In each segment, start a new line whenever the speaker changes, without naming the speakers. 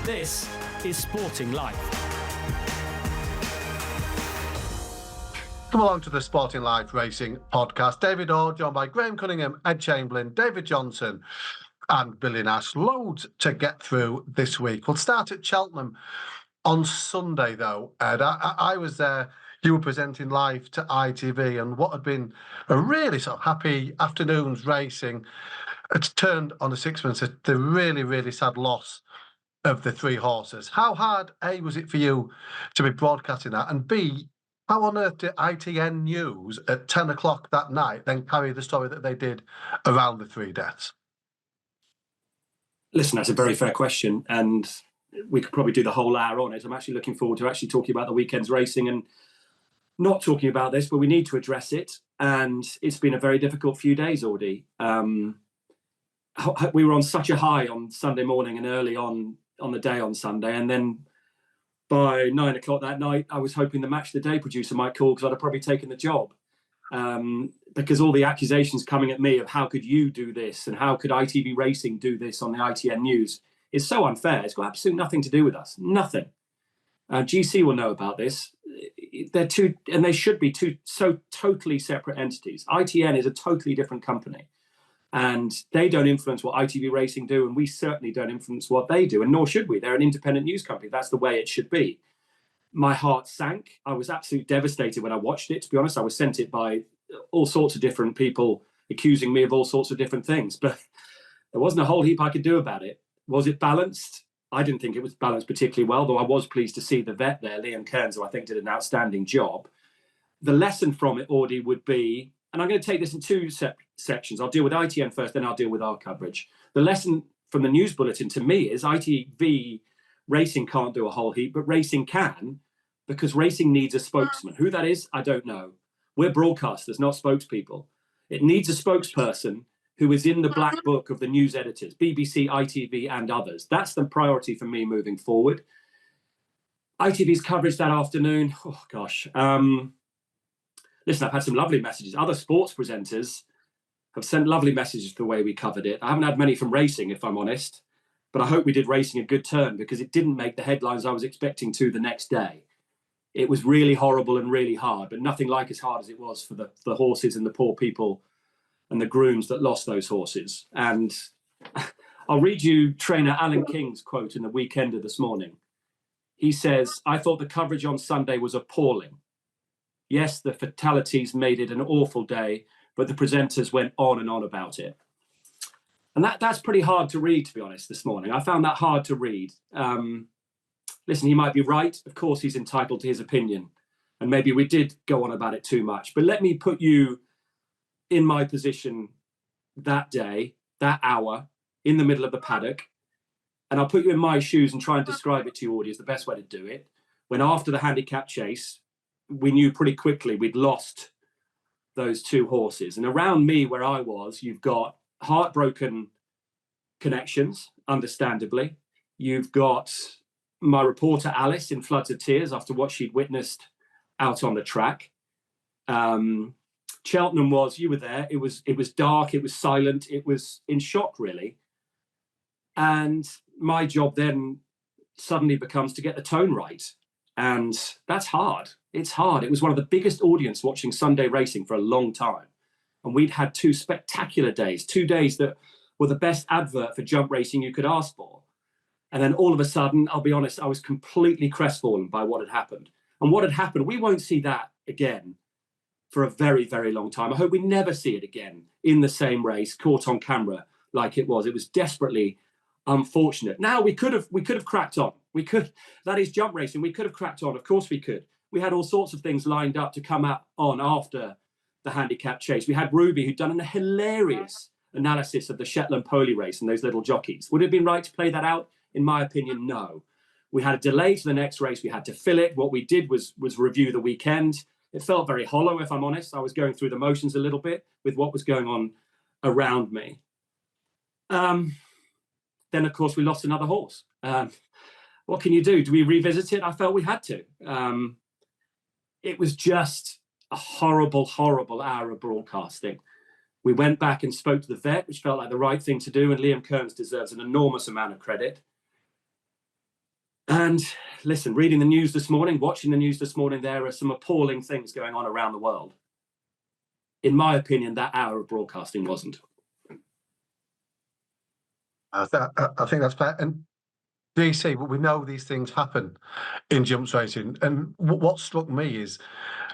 This is Sporting Life.
Come along to the Sporting Life Racing podcast. David Orr, joined by Graham Cunningham, Ed Chamberlain, David Johnson and Billy Nash. Loads to get through this week. We'll start at Cheltenham on Sunday, though, Ed. I was there. You were presenting live to ITV, and what had been a really sort of happy afternoon's racing, it's turned on a sixpence. The really, really sad loss of the three horses. How hard, A, was it for you to be broadcasting that? And B, how on earth did ITN News at 10 o'clock that night then carry the story that they did around the three deaths?
Listen, that's a very fair question, and we could probably do the whole hour on it. I'm actually looking forward to actually talking about the weekend's racing and not talking about this, but we need to address it. And it's been a very difficult few days, Audie. We were on such a high on Sunday morning and early on the day on Sunday, and then by 9 o'clock that night, I was hoping the Match of the Day producer might call because I'd have probably taken the job. Because all the accusations coming at me of how could you do this and how could ITV Racing do this on the ITN News is so unfair. It's got absolutely nothing to do with us. Nothing. GC will know about this. They're two, and they should be two so totally separate entities. ITN is a totally different company. And they don't influence what ITV Racing do, and we certainly don't influence what they do, and nor should we. They're an independent news company. That's the way it should be. My heart sank. I was absolutely devastated when I watched it. To be honest, I was sent it by all sorts of different people accusing me of all sorts of different things, but there wasn't a whole heap I could do about it. Was it balanced? I didn't think it was balanced particularly well, though I was pleased to see the vet there, Liam Kearns, who I think did an outstanding job. The lesson from it, Audie, would be, and I'm going to take this in two sections. I'll deal with ITN first, then I'll deal with our coverage. The lesson from the news bulletin to me is ITV Racing can't do a whole heap, but racing can, because racing needs a spokesman. Who that is, I don't know. We're broadcasters, not spokespeople. It needs a spokesperson who is in the black book of the news editors, BBC, ITV and others. That's the priority for me moving forward. ITV's coverage that afternoon, oh gosh. Listen, I've had some lovely messages. Other sports presenters have sent lovely messages the way we covered it. I haven't had many from racing, if I'm honest, but I hope we did racing a good turn because it didn't make the headlines I was expecting to the next day. It was really horrible and really hard, but nothing like as hard as it was for the horses and the poor people and the grooms that lost those horses. And I'll read you trainer Alan King's quote in the Weekender this morning. He says, "I thought the coverage on Sunday was appalling. Yes, the fatalities made it an awful day, but the presenters went on and on about it." And that's pretty hard to read, to be honest, this morning. I found that hard to read. Listen, he might be right. Of course, he's entitled to his opinion. And maybe we did go on about it too much. But let me put you in my position that day, that hour, in the middle of the paddock. And I'll put you in my shoes and try and describe it to you, Audie, is the best way to do it. When after the handicap chase, we knew pretty quickly we'd lost those two horses. And around me, where I was, you've got heartbroken connections, understandably. You've got my reporter, Alice, in floods of tears after what she'd witnessed out on the track. Cheltenham was, you were there, it was dark, it was silent, it was in shock, really. And my job then suddenly becomes to get the tone right. And that's hard. It's hard. It was one of the biggest audience watching Sunday racing for a long time. And we'd had two spectacular days, 2 days that were the best advert for jump racing you could ask for. And then all of a sudden, I'll be honest, I was completely crestfallen by what had happened. And what had happened, we won't see that again for a very, very long time. I hope we never see it again in the same race, caught on camera like it was. It was desperately unfortunate. Now we could have cracked on. That is jump racing. We could have cracked on. Of course we could. We had all sorts of things lined up to come on after the handicap chase. We had Ruby, who'd done a hilarious analysis of the Shetland Pony race and those little jockeys. Would it have been right to play that out? In my opinion, no. We had a delay to the next race. We had to fill it. What we did was review the weekend. It felt very hollow, if I'm honest. I was going through the motions a little bit with what was going on around me. Then, of course, we lost another horse. What can you do? Do we revisit it? I felt we had to. It was just a horrible, horrible hour of broadcasting. We went back and spoke to the vet, which felt like the right thing to do, and Liam Kearns deserves an enormous amount of credit. And listen, reading the news this morning, watching the news this morning, there are some appalling things going on around the world. In my opinion, that hour of broadcasting wasn't.
I think that's fair. And DC, we know these things happen in jumps racing. And what struck me is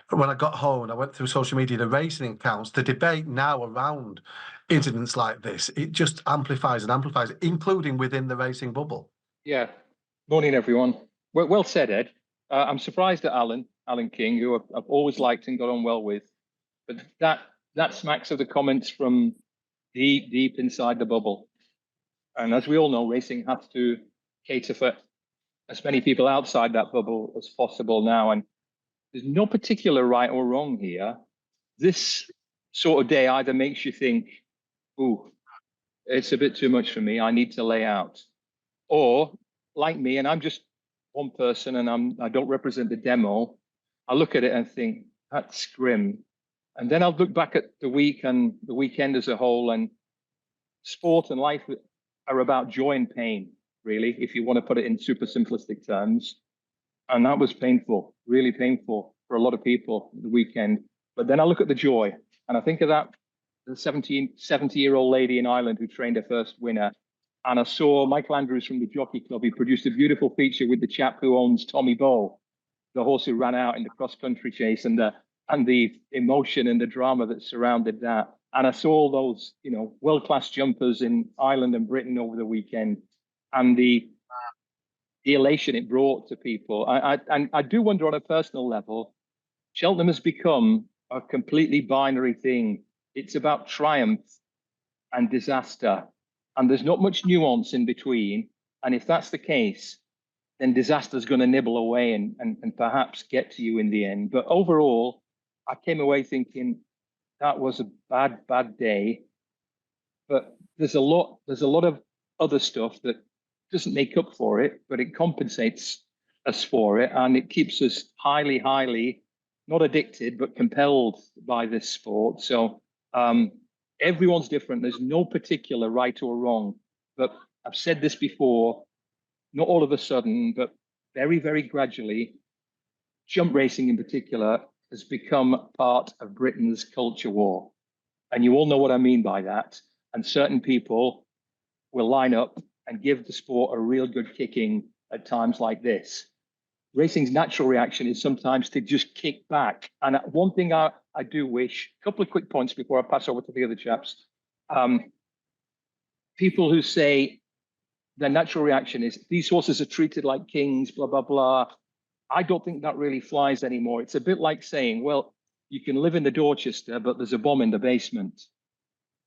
when I got home and I went through social media, the racing accounts, the debate now around incidents like this, it just amplifies and amplifies, including within the racing bubble.
Yeah. Morning, everyone. Well said, Ed. I'm surprised at Alan King, who I've always liked and got on well with. But that smacks of the comments from deep inside the bubble. And as we all know, racing has to cater for as many people outside that bubble as possible now. And there's no particular right or wrong here. This sort of day either makes you think, ooh, it's a bit too much for me, I need to lay out. Or, like me, and I'm just one person and I don't represent the demo, I look at it and think, that's grim. And then I'll look back at the week and the weekend as a whole, and sport and life are about joy and pain, really, if you want to put it in super simplistic terms. And that was painful, really painful for a lot of people the weekend. But then I look at the joy, and I think of that the 70-year-old lady in Ireland who trained her first winner. And I saw Michael Andrews from the Jockey Club. He produced a beautiful feature with the chap who owns Tommy Bow, the horse who ran out in the cross-country chase, and the emotion and the drama that surrounded that. And I saw all those, world-class jumpers in Ireland and Britain over the weekend, and the elation it brought to people. I do wonder on a personal level, Cheltenham has become a completely binary thing. It's about triumph and disaster, and there's not much nuance in between. And if that's the case, then disaster's going to nibble away and perhaps get to you in the end. But overall, I came away thinking that was a bad day. But there's a lot of other stuff that doesn't make up for it, but it compensates us for it, and it keeps us highly, not addicted, but compelled by this sport. So everyone's different. There's no particular right or wrong. But I've said this before, not all of a sudden, but very, very gradually, jump racing in particular has become part of Britain's culture war. And you all know what I mean by that. And certain people will line up and give the sport a real good kicking at times like this. Racing's natural reaction is sometimes to just kick back. And one thing I do wish, a couple of quick points before I pass over to the other chaps. People who say their natural reaction is these horses are treated like kings, blah, blah, blah. I don't think that really flies anymore. It's a bit like saying, well, you can live in the Dorchester, but there's a bomb in the basement.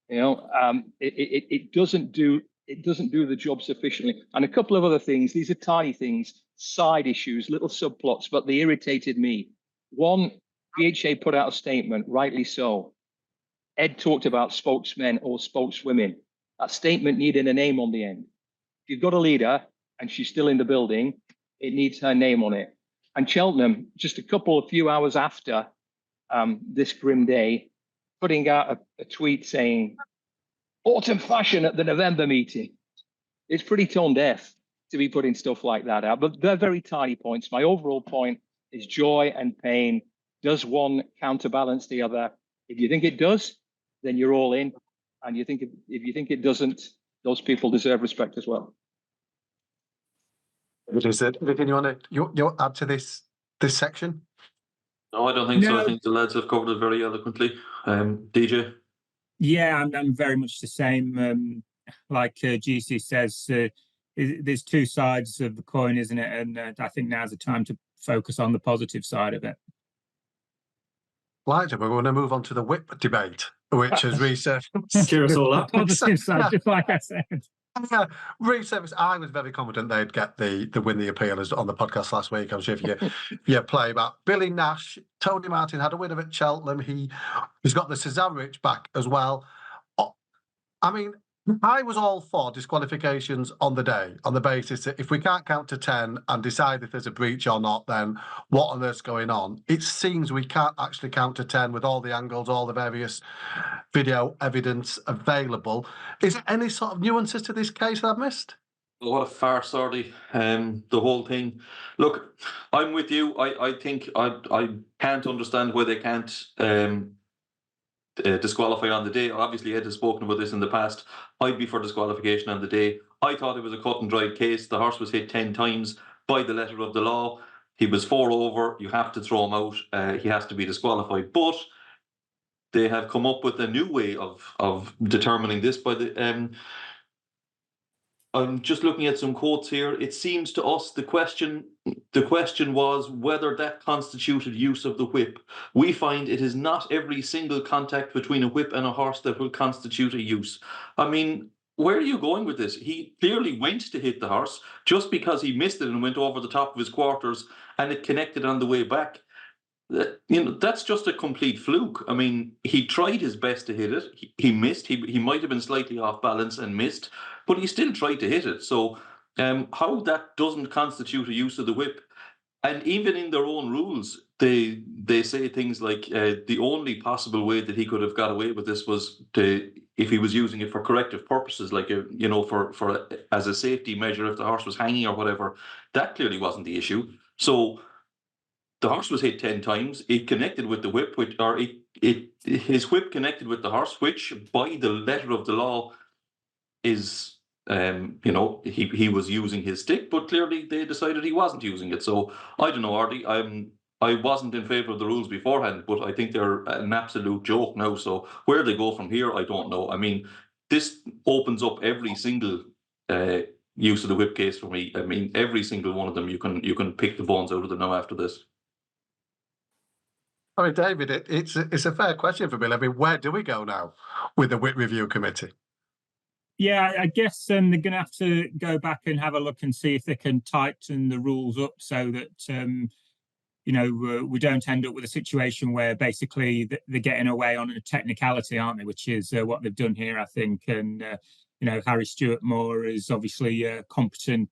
It doesn't do the job sufficiently. And a couple of other things, these are tiny things, side issues, little subplots, but they irritated me. One, BHA put out a statement, rightly so. Ed talked about spokesmen or spokeswomen. That statement needed a name on the end. If you've got a leader and she's still in the building, it needs her name on it. And Cheltenham, just a few hours after this grim day, putting out a tweet saying, autumn fashion at the November meeting. It's pretty tone deaf to be putting stuff like that out, but they're very tiny points. My overall point is joy and pain. Does one counterbalance the other? If you think it does, then you're all in. And if you think it doesn't, those people deserve respect as well.
Anything you want to add to this section?
No, I don't think so. I think the lads have covered it very eloquently. DJ?
Yeah, I'm very much the same. Like GC says, there's two sides of the coin, isn't it? And I think now's the time to focus on the positive side of it.
Right, we're going to move on to the whip debate, which has resurfaced.
Cheer us all up.
Positive side, just like I said.
Resurfaced. I was very confident they'd get the win the appeal as on the podcast last week. I'm sure if you play about Billy Nash, Tony Martin had a winner at Cheltenham. He's got the Cesarewitch back as well. I mean, I was all for disqualifications on the day on the basis that if we can't count to 10 and decide if there's a breach or not, then what on earth's going on? It seems we can't actually count to 10 with all the angles, all the various video evidence available. Is there any sort of nuances to this case that I've missed?
What a farce, Ardy. The whole thing. Look, I'm with you. I think I can't understand why they can't disqualify on the day. Obviously, Ed has spoken about this in the past. I'd be for disqualification on the day. I thought it was a cut and dried case. The horse was hit 10 times by the letter of the law. He was 4 over. You have to throw him out. He has to be disqualified. But they have come up with a new way of determining this by the. I'm just looking at some quotes here. It seems to us the question was whether that constituted use of the whip. We find it is not every single contact between a whip and a horse that will constitute a use. I mean, where are you going with this? He clearly went to hit the horse just because he missed it and went over the top of his quarters and it connected on the way back. That's just a complete fluke. I mean, he tried his best to hit it. He missed. He might have been slightly off balance and missed, but he still tried to hit it. So how that doesn't constitute a use of the whip, and even in their own rules, they say things like the only possible way that he could have got away with this was if he was using it for corrective purposes, like for as a safety measure if the horse was hanging or whatever. That clearly wasn't the issue. So the horse was hit 10 times. It connected with the whip, his whip connected with the horse, which by the letter of the law is, he was using his stick, but clearly they decided he wasn't using it. So I don't know, Artie. I wasn't in favour of the rules beforehand, but I think they're an absolute joke now. So where they go from here, I don't know. I mean, this opens up every single use of the whip case for me. I mean, every single one of them, you can pick the bones out of them now after this.
I mean, David, it's a fair question for Bill. I mean, where do we go now with the whip review committee?
Yeah, I guess they're going to have to go back and have a look and see if they can tighten the rules up so that we don't end up with a situation where basically they're getting away on a technicality, aren't they? Which is what they've done here, I think. And Harry Stewart Moore is obviously a competent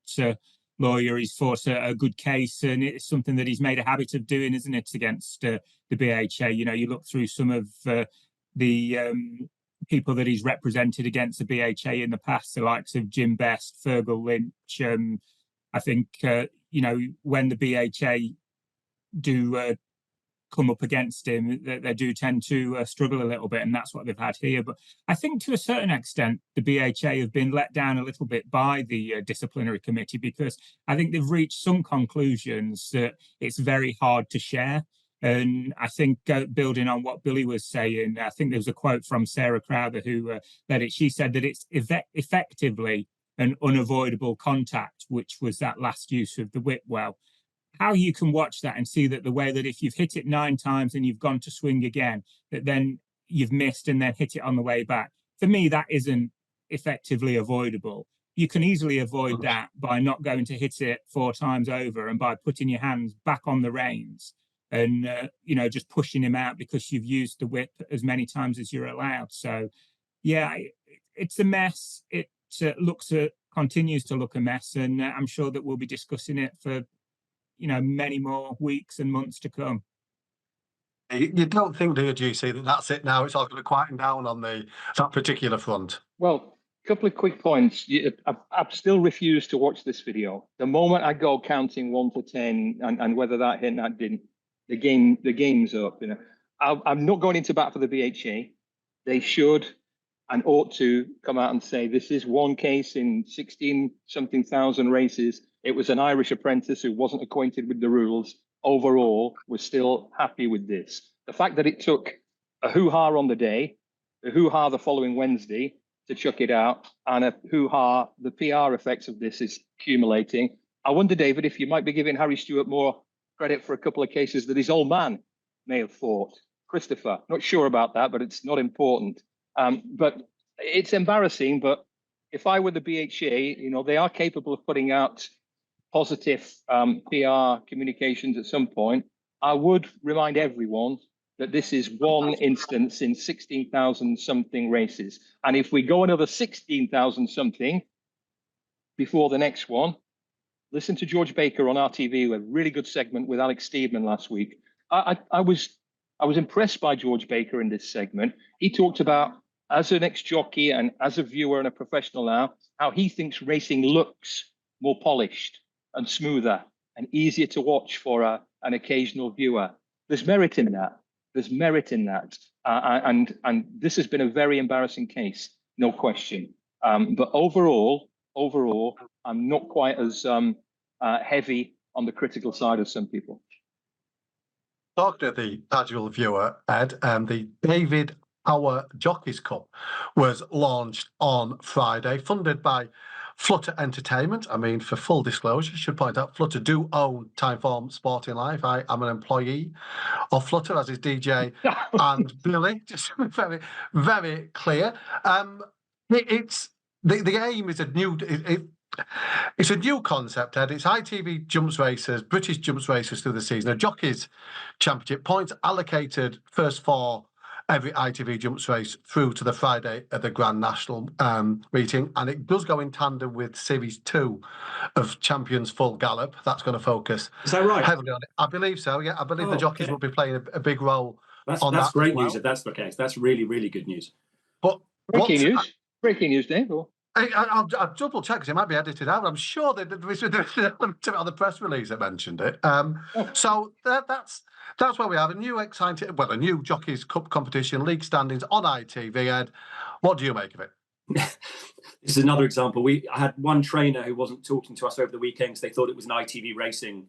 lawyer. He's fought a good case, and it's something that he's made a habit of doing, isn't it, against the BHA? You look through some of the people that he's represented against the BHA in the past, the likes of Jim Best, Fergal Lynch. I think when the BHA do come up against him, they do tend to struggle a little bit, and that's what they've had here. But I think to a certain extent, the BHA have been let down a little bit by the disciplinary committee, because I think they've reached some conclusions that it's very hard to share. And I think building on what Billy was saying, I think there was a quote from Sarah Crowther who led it. She said that it's effectively an unavoidable contact, which was that last use of the whip. Well, how you can watch that and see that the way that if you've hit it 9 times and you've gone to swing again, that then you've missed and then hit it on the way back. For me, that isn't effectively avoidable. You can easily avoid that by not going to hit it 4 times over and by putting your hands back on the reins and, just pushing him out because you've used the whip as many times as you're allowed. So, yeah, it's a mess. It continues to look a mess. And I'm sure that we'll be discussing it for many more weeks and months to come.
You don't think, do you, GC, that that's it now? It's all going to quieten down on that particular front?
Well, a couple of quick points. I've still refused to watch this video. The moment I go counting 1 to 10 and whether that hit and that didn't, the game's up. I'm not going into bat for the BHA. They should and ought to come out and say this is one case in 16-something thousand races. It was an Irish apprentice who wasn't acquainted with the rules. Overall, we're still happy with this. The fact that it took a hoo-ha on the day, a hoo-ha the following Wednesday to chuck it out, and a hoo-ha, the PR effects of this is accumulating. I wonder, David, if you might be giving Harry Stewart more credit for a couple of cases that his old man may have fought. Christopher, not sure about that, but it's not important. But it's embarrassing, but if I were the BHA, they are capable of putting out positive PR communications at some point. I would remind everyone that this is one instance in 16,000 something races. And if we go another 16,000 something before the next one, listen to George Baker on RTV, a really good segment with Alex Steedman last week. I was impressed by George Baker in this segment. He talked about as an ex-jockey and as a viewer and a professional now, how he thinks racing looks more polished and smoother and easier to watch for an occasional viewer. There's merit in that. There's merit in that. And this has been a very embarrassing case, no question. But overall, I'm not quite as heavy on the critical side as some people.
Talking to the casual viewer, Ed, the David Power Jockeys Cup was launched on Friday, funded by Flutter Entertainment. I mean, for full disclosure, I should point out Flutter do own Timeform Sporting Life. I am an employee of Flutter, as is DJ and Billy. Just very, very clear. It's the aim is a new. It's a new concept, Ed. It's ITV jumps racers, British jumps racers through the season. A Jockeys Championship, points allocated first for every ITV jumps race through to the Friday at the Grand National meeting. And it does go in tandem with Series 2 of Champions Full Gallop. That's going to focus heavily on it. I believe so, yeah. I believe the Jockeys will be playing a big role on that.
That's great news if that's the case. That's really, really good news.
But
Breaking news, Dave.
I'll double check because it might be edited out. I'm sure that on the press release that mentioned it. So that's where we have a new Jockeys Cup competition, league standings on ITV. Ed, what do you make of it?
This is another example. I had one trainer who wasn't talking to us over the weekend because they thought it was an ITV racing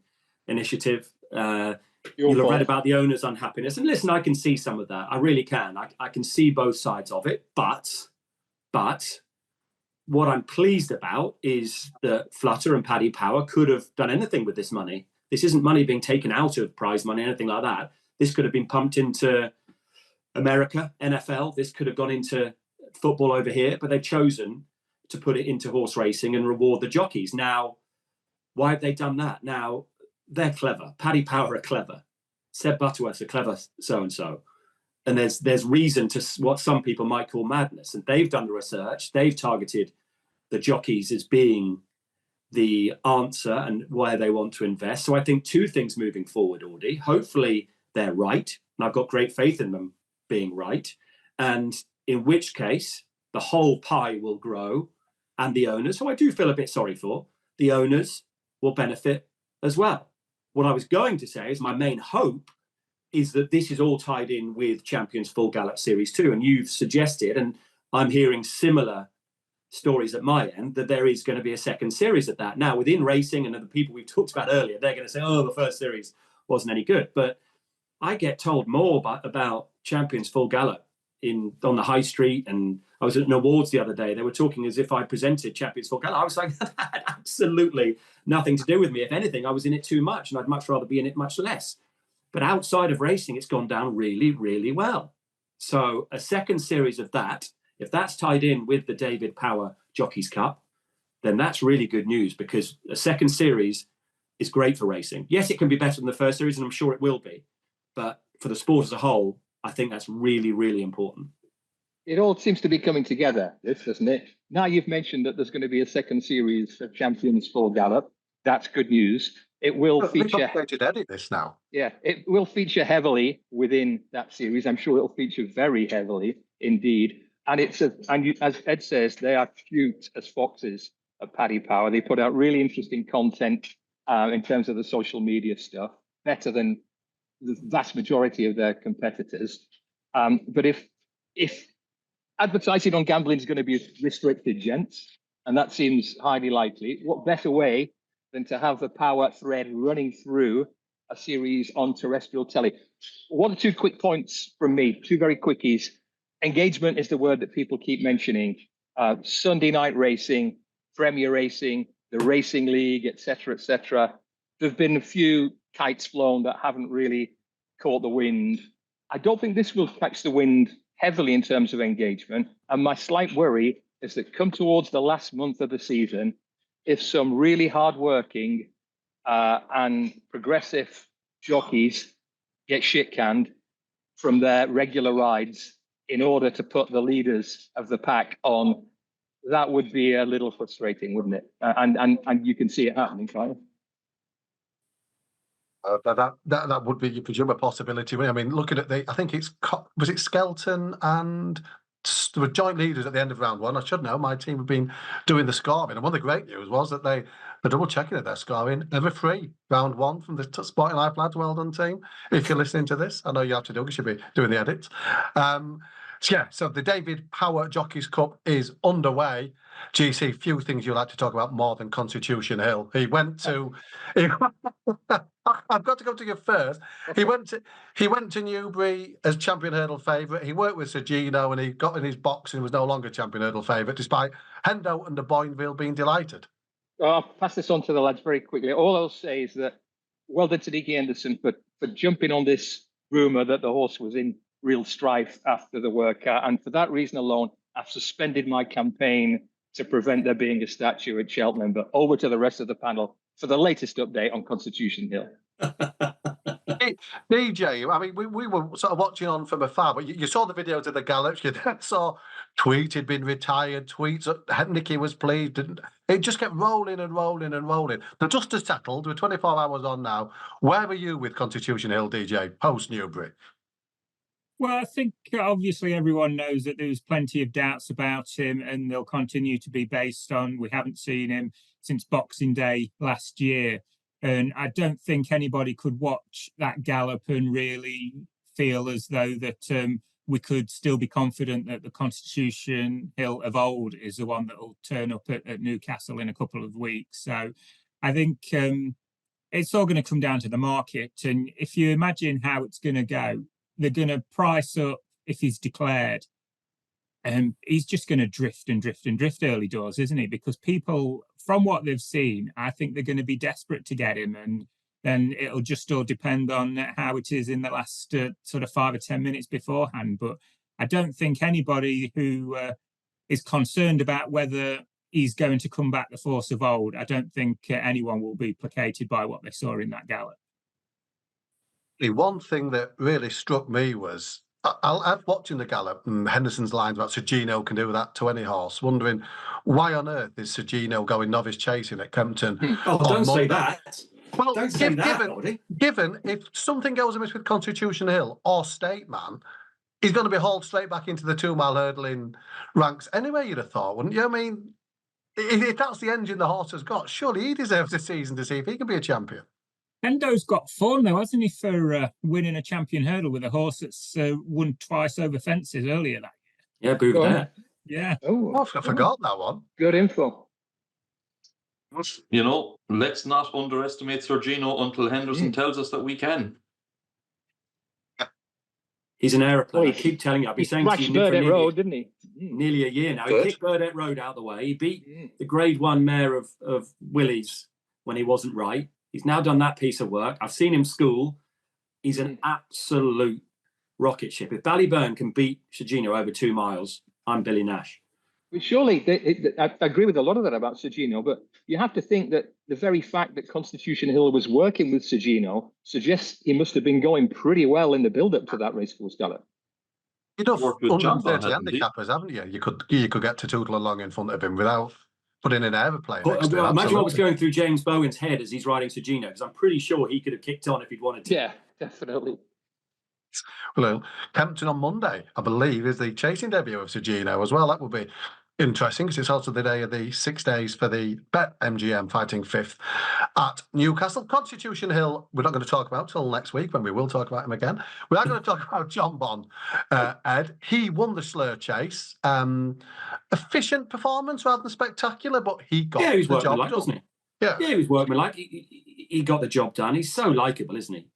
initiative. You'll have read about the owners' unhappiness. And listen, I can see some of that. I really can. I can see both sides of it. But what I'm pleased about is that Flutter and Paddy Power could have done anything with this money. This isn't money being taken out of prize money, anything like that. This could have been pumped into America, NFL. This could have gone into football over here, but they've chosen to put it into horse racing and reward the jockeys. Now, why have they done that? Now, they're clever. Paddy Power are clever. Seb Butterworth's a clever so-and-so. And there's reason to what some people might call madness. And they've done the research. They've targeted the jockeys as being the answer and where they want to invest. So I think two things moving forward, Audie. Hopefully they're right. And I've got great faith in them being right. And in which case, the whole pie will grow and the owners, who I do feel a bit sorry for, the owners will benefit as well. What I was going to say is my main hope is that this is all tied in with Champions Full Gallop Series 2. And you've suggested, and I'm hearing similar stories at my end, that there is going to be a second series at that. Now, within racing and the people we've talked about earlier, they're going to say, oh, the first series wasn't any good. But I get told more about Champions Full Gallop on the high street. And I was at an awards the other day. They were talking as if I presented Champions Full Gallop. I was like, that had absolutely nothing to do with me. If anything, I was in it too much and I'd much rather be in it much less. But outside of racing, it's gone down really, really well. So a second series of that, if that's tied in with the David Power Jockeys Cup, then that's really good news because a second series is great for racing. Yes, it can be better than the first series, and I'm sure it will be. But for the sport as a whole, I think that's really, really important.
It all seems to be coming together, doesn't it? Now you've mentioned that there's going to be a second series of Champions Full Gallop. That's good news. It will feature.
Edit this now.
Yeah, it will feature heavily within that series. I'm sure it'll feature very heavily indeed. And as Ed says, they are cute as foxes at Paddy Power. They put out really interesting content in terms of the social media stuff, better than the vast majority of their competitors. But if advertising on gambling is going to be restricted, gents, and that seems highly likely, what better way than to have the power thread running through a series on terrestrial telly? One or two quick points from me, two very quickies. Engagement is the word that people keep mentioning. Sunday night racing, Premier Racing, the Racing League, etc., etc. There have been a few kites flown that haven't really caught the wind. I don't think this will catch the wind heavily in terms of engagement. And my slight worry is that come towards the last month of the season, if some really hardworking and progressive jockeys get shit canned from their regular rides in order to put the leaders of the pack on, that would be a little frustrating, wouldn't it? And you can see it happening, can't you?
That would be, you presume, a possibility. I mean, looking at I think was it Skelton and were joint leaders at the end of round one. I should know. My team have been doing the scoring. And one of the great news was that they're double checking that they're scoring ever free round one from the Sporting Life lads. Well done, team. If you're listening to this, I know you have to do because you'll be doing the edits. So the David Power Jockeys Cup is underway. GC, few things you like to talk about more than Constitution Hill. He went to. I've got to go to you first. He went to Newbury as champion hurdle favourite. He worked with Sir Gino and he got in his box and was no longer champion hurdle favourite, despite Hendo and de Boinville being delighted.
I'll pass this on to the lads very quickly. All I'll say is that well done to Nicky Henderson for jumping on this rumour that the horse was in real strife after the workout. And for that reason alone, I've suspended my campaign to prevent there being a statue at Cheltenham. But over to the rest of the panel for the latest update on Constitution Hill.
DJ, I mean, we were sort of watching on from afar, but you saw the videos of the gallops. You then saw Tweet had been retired, tweets that Nicky was pleased. It just kept rolling and rolling and rolling. The dust has settled. We're 24 hours on now. Where were you with Constitution Hill, DJ, post Newbury?
Well, I think obviously everyone knows that there's plenty of doubts about him and they'll continue to be based on we haven't seen him since Boxing Day last year. And I don't think anybody could watch that gallop and really feel as though that we could still be confident that the Constitution Hill of old is the one that will turn up at Newcastle in a couple of weeks. So I think it's all going to come down to the market. And if you imagine how it's going to go, they're going to price up if he's declared. And he's just going to drift and drift and drift early doors, isn't he? Because people, from what they've seen, I think they're going to be desperate to get him. And then it'll just all depend on how it is in the last sort of 5 or 10 minutes beforehand. But I don't think anybody who is concerned about whether he's going to come back the force of old, I don't think anyone will be placated by what they saw in that gallop.
One thing that really struck me was, I'm watching the gallop and Henderson's lines about Sir Gino can do that to any horse, wondering why on earth is Sir Gino going novice chasing at Kempton?
Don't say that.
Well,
Don't say that,
given if something goes amiss with Constitution Hill or State Man, he's going to be hauled straight back into the 2 mile hurdling ranks anyway, you'd have thought, wouldn't you? I mean, if that's the engine the horse has got, surely he deserves a season to see if he can be a champion.
Hendo's got fun, though, hasn't he, for winning a champion hurdle with a horse that's won twice over fences earlier that
year. Yeah, boo that.
Yeah.
Oh, I forgot that one.
Good info.
You know, let's not underestimate Sir Gino until Henderson tells us that we can.
He's an aeroplane. I keep telling you, I've been saying to you
Burdett Road, didn't he?
Nearly a year now. He kicked Burdett Road out of the way. He beat the Grade 1 mare of Willie's when he wasn't right. He's now done that piece of work. I've seen him school. He's an absolute rocket ship. If Ballyburn can beat Sir Gino over 2 miles, I'm Billy Nash.
Well, surely, I agree with a lot of that about Sir Gino, but you have to think that the very fact that Constitution Hill was working with Sir Gino suggests he must have been going pretty well in the build-up to that racecourse gallop.
You'd have 130 handicappers, haven't you? You could get to Tootle along in front of him without putting an aeroplane.
Imagine what was going through James Bowen's head as he's riding Sir Gino, because I'm pretty sure he could have kicked on if he'd wanted to.
Yeah, definitely.
Well, Kempton on Monday, I believe, is the chasing debut of Sir Gino as well. That will be interesting because it's also the day of the 6 days for the Bet MGM fighting 5th at Newcastle. Constitution Hill, we're not going to talk about till next week when we will talk about him again. We are going to talk about John Bond, Ed. He won the Slur Chase. Efficient performance rather than spectacular, but he got
he was
the job
done, wasn't he?
Yeah,
he was workmanlike. He got the job done. He's so likeable, isn't he?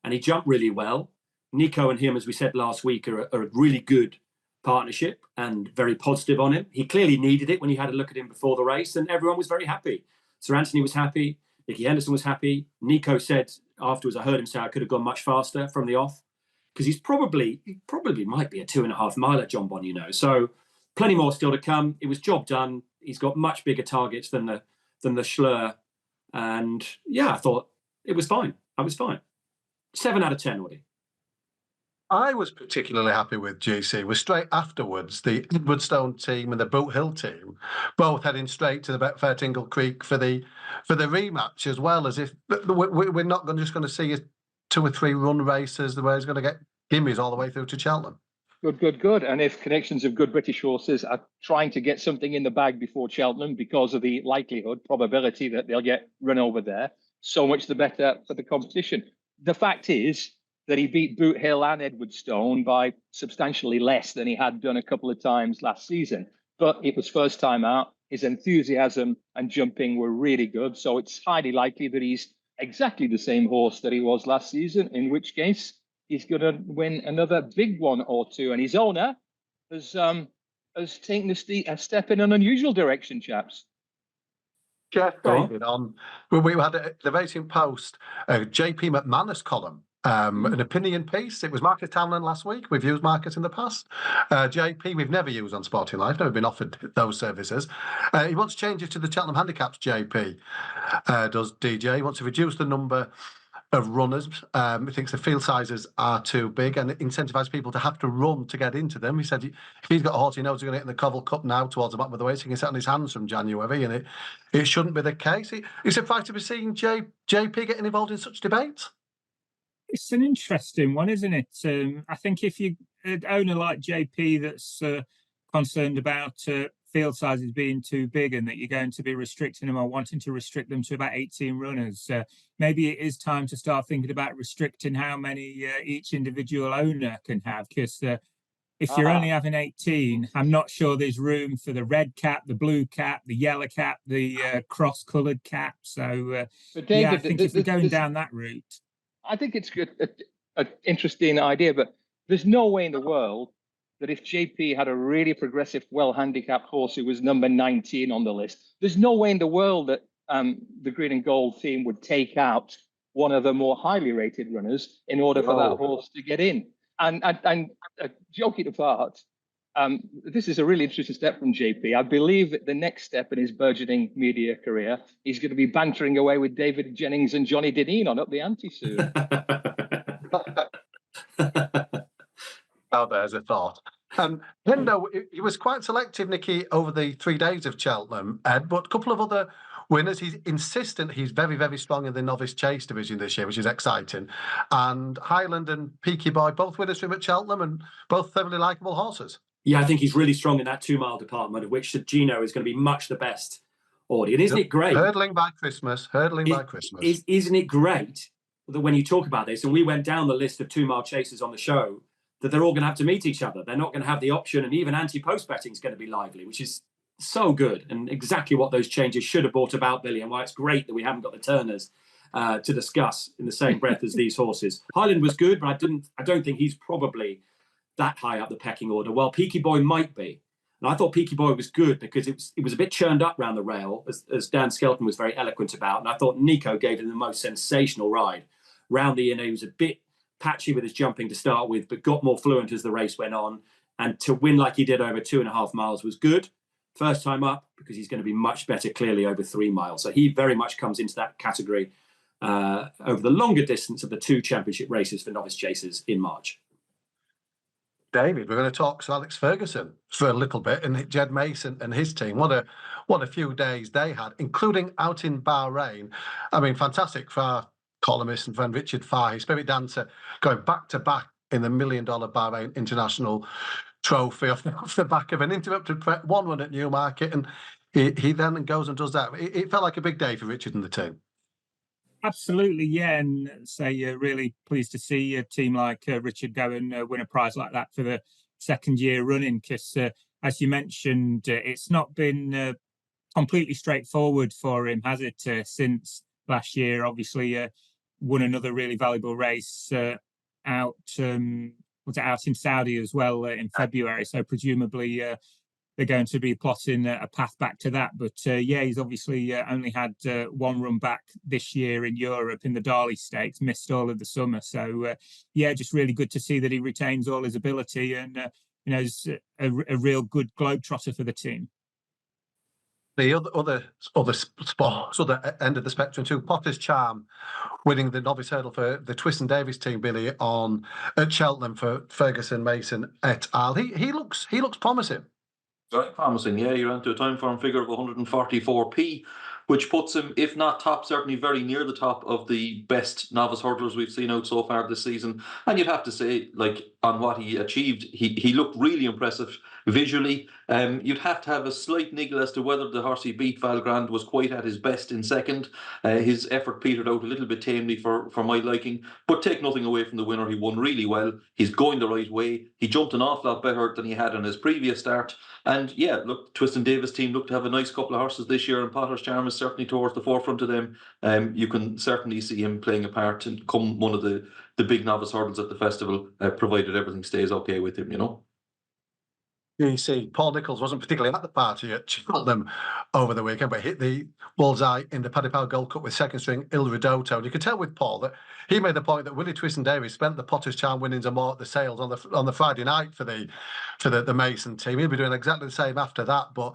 And he jumped really well. Nico and him, as we said last week, are a really good partnership and very positive on him. He clearly needed it when you had a look at him before the race, and everyone was very happy. Sir Anthony was happy. Nicky Henderson was happy. Nico said afterwards, I heard him say I could have gone much faster from the off, because he probably might be a 2.5 miler, John Bond, you know. So plenty more still to come. It was job done. He's got much bigger targets than the Schlur. And yeah, I thought it was fine. I was fine. 7 out of 10, Woody.
I was particularly happy with GC. Was straight afterwards, the Edwardstone team and the Boot Hill team both heading straight to the Betfair Tingle Creek for the rematch, as well, as if we're not just going to see 2 or 3 run races the way he's going to get gimmies all the way through to Cheltenham.
Good. And if connections of good British horses are trying to get something in the bag before Cheltenham because of the probability that they'll get run over there, so much the better for the competition. The fact is that he beat Boot Hill and Edwardstone by substantially less than he had done a couple of times last season. But it was first time out. His enthusiasm and jumping were really good. So it's highly likely that he's exactly the same horse that he was last season, in which case he's going to win another big one or two. And his owner has taken a step in an unusual direction, chaps.
Jeff David, we had the Racing Post JP McManus column, an opinion piece. It was Marcus Townend last week. We've used Marcus in the past. JP, we've never used on Sporting Life, never been offered those services. He wants changes to the Cheltenham handicaps, JP, does DJ. He wants to reduce the number of runners. He thinks the field sizes are too big and incentivise people to have to run to get into them. He said if he's got a horse he knows he's going to get in the Covell Cup now towards the bottom of the race, he can sit on his hands from January, and it shouldn't be the case. He's surprised to be seeing JP getting involved in such debates.
It's an interesting one, isn't it? I think if you an owner like JP that's concerned about field sizes being too big and that you're going to be restricting them or wanting to restrict them to about 18 runners, maybe it is time to start thinking about restricting how many each individual owner can have, because if you're only having 18, I'm not sure there's room for the red cap, the blue cap, the yellow cap, the cross-coloured cap. So
but David,
I think if we're going down that route,
I think it's good, an interesting idea, but there's no way in the world that if JP had a really progressive, well-handicapped horse who was number 19 on the list, there's no way in the world that the green and gold team would take out one of the more highly rated runners in order for that horse to get in. And joking apart, this is a really interesting step from JP. I believe that the next step in his burgeoning media career, he's going to be bantering away with David Jennings and Johnny Dineen on Up the Ante soon.
Oh, there's a thought. Hendo, he was quite selective, Nicky, over the 3 days of Cheltenham, Ed, but a couple of other winners. He's insistent he's very, very strong in the novice chase division this year, which is exciting. And Highland and Peaky Boy, both winners from at Cheltenham and both thoroughly likeable horses.
Yeah, I think he's really strong in that 2 mile department, of which Gino is going to be much the best audience. Isn't it great?
Hurdling by Christmas.
Isn't it great that when you talk about this, and we went down the list of 2 mile chasers on the show, that they're all going to have to meet each other. They're not going to have the option, and even anti-post betting is going to be lively, which is so good and exactly what those changes should have brought about, Billy, and why it's great that we haven't got the Turners to discuss in the same breath as these horses. Highland was good, but I don't think he's probably that high up the pecking order, while Peaky Boy might be. And I thought Peaky Boy was good because it was a bit churned up round the rail, as Dan Skelton was very eloquent about. And I thought Nico gave him the most sensational ride. Round the inner, he was a bit patchy with his jumping to start with, but got more fluent as the race went on. And to win like he did over 2.5 miles was good. First time up, because he's going to be much better clearly over 3 miles. So he very much comes into that category over the longer distance of the 2 championship races for novice chasers in March.
David, we're going to talk to Alex Ferguson for a little bit and Jed Mason and his team. What a few days they had, including out in Bahrain. I mean, fantastic for our columnist and friend Richard Fahey, Spirit Dancer, going back-to-back in the $1 million Bahrain International Trophy off the back of an interrupted 1-1 at Newmarket. And he then goes and does that. It felt like a big day for Richard and the team.
Absolutely, yeah, and really pleased to see a team like Richard go and win a prize like that for the second year running, because as you mentioned, it's not been completely straightforward for him, has it, since last year? Obviously won another really valuable race out in Saudi as well in February, so presumably they're going to be plotting a path back to that. But he's obviously only had one run back this year in Europe in the Darley Stakes, missed all of the summer. So just really good to see that he retains all his ability and is a real good globetrotter for the team.
The other sports, other end of the spectrum too, Potter's Charm winning the novice hurdle for the Twiston-Davies team, Billy, at Cheltenham for Ferguson, Mason et al. He looks promising.
Very promising, yeah. He ran to a time form figure of 144p, which puts him, if not top, certainly very near the top of the best novice hurdlers we've seen out so far this season. And you'd have to say, like, on what he achieved. He looked really impressive visually. You'd have to have a slight niggle as to whether the horse he beat, Valgrand, was quite at his best in second. His effort petered out a little bit tamely for my liking, but take nothing away from the winner. He won really well. He's going the right way. He jumped an awful lot better than he had in his previous start. And yeah, look, Twiston-Davies team look to have a nice couple of horses this year, and Potter's Charm is certainly towards the forefront of them. You can certainly see him playing a part and come one of the big novice hurdles at the festival, provided everything stays okay with him, you know.
You see, Paul Nicholls wasn't particularly at the party at Cheltenham over the weekend, but hit the bullseye in the Paddy Power Gold Cup with second string Ridoto. And you could tell with Paul that he made the point that Willie Twiston-Davies spent the Potter's Charm winnings and more at the sales on the Friday night for the Mason team. He'll be doing exactly the same after that, but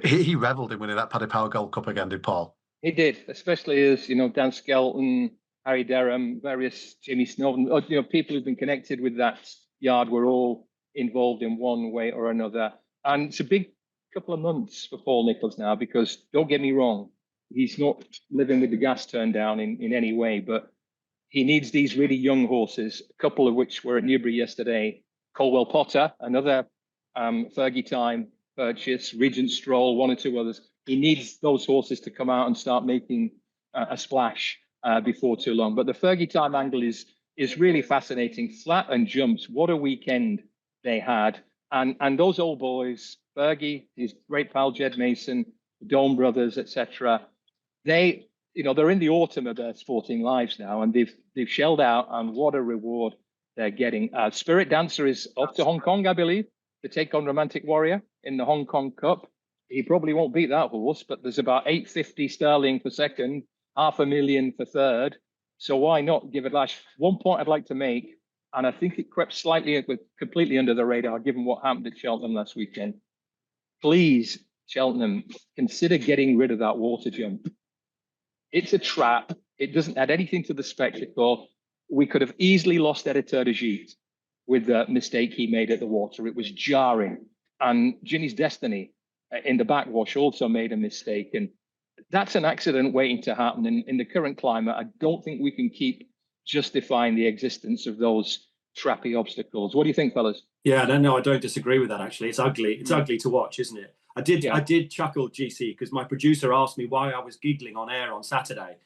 he revelled in winning that Paddy Power Gold Cup again, did Paul?
He did, especially as, Dan Skelton, Harry Derham, various Jimmy Snowden, people who've been connected with that yard were all involved in one way or another. And it's a big couple of months for Paul Nicholls now, because don't get me wrong, he's not living with the gas turned down in any way, but he needs these really young horses, a couple of which were at Newbury yesterday. Colwell Potter, another Fergie time purchase, Regent Stroll, one or two others. He needs those horses to come out and start making a splash before too long. But the Fergie time angle is really fascinating. Flat and jumps, what a weekend they had. And those old boys, Fergie, his great pal Jed Mason, the Dome brothers, etc., they're in the autumn of their sporting lives now, and they've shelled out, and what a reward they're getting. Spirit Dancer is off to Hong Kong, I believe, to take on Romantic Warrior in the Hong Kong Cup. He probably won't beat that horse, but there's about 850 sterling for second, 500,000 for third. So why not give it a lash? One point I'd like to make, and I think it crept slightly completely under the radar, given what happened at Cheltenham last weekend. Please, Cheltenham, consider getting rid of that water jump. It's a trap. It doesn't add anything to the spectacle. We could have easily lost Editeur de Gite with the mistake he made at the water. It was jarring. And Ginny's Destiny in the backwash also made a mistake. And that's an accident waiting to happen. And in the current climate, I don't think we can keep justifying the existence of those trappy obstacles. What do you think, fellas?
Yeah, I don't disagree with that, actually. It's ugly. It's ugly to watch, isn't it? I did chuckle, GC, because my producer asked me why I was giggling on air on Saturday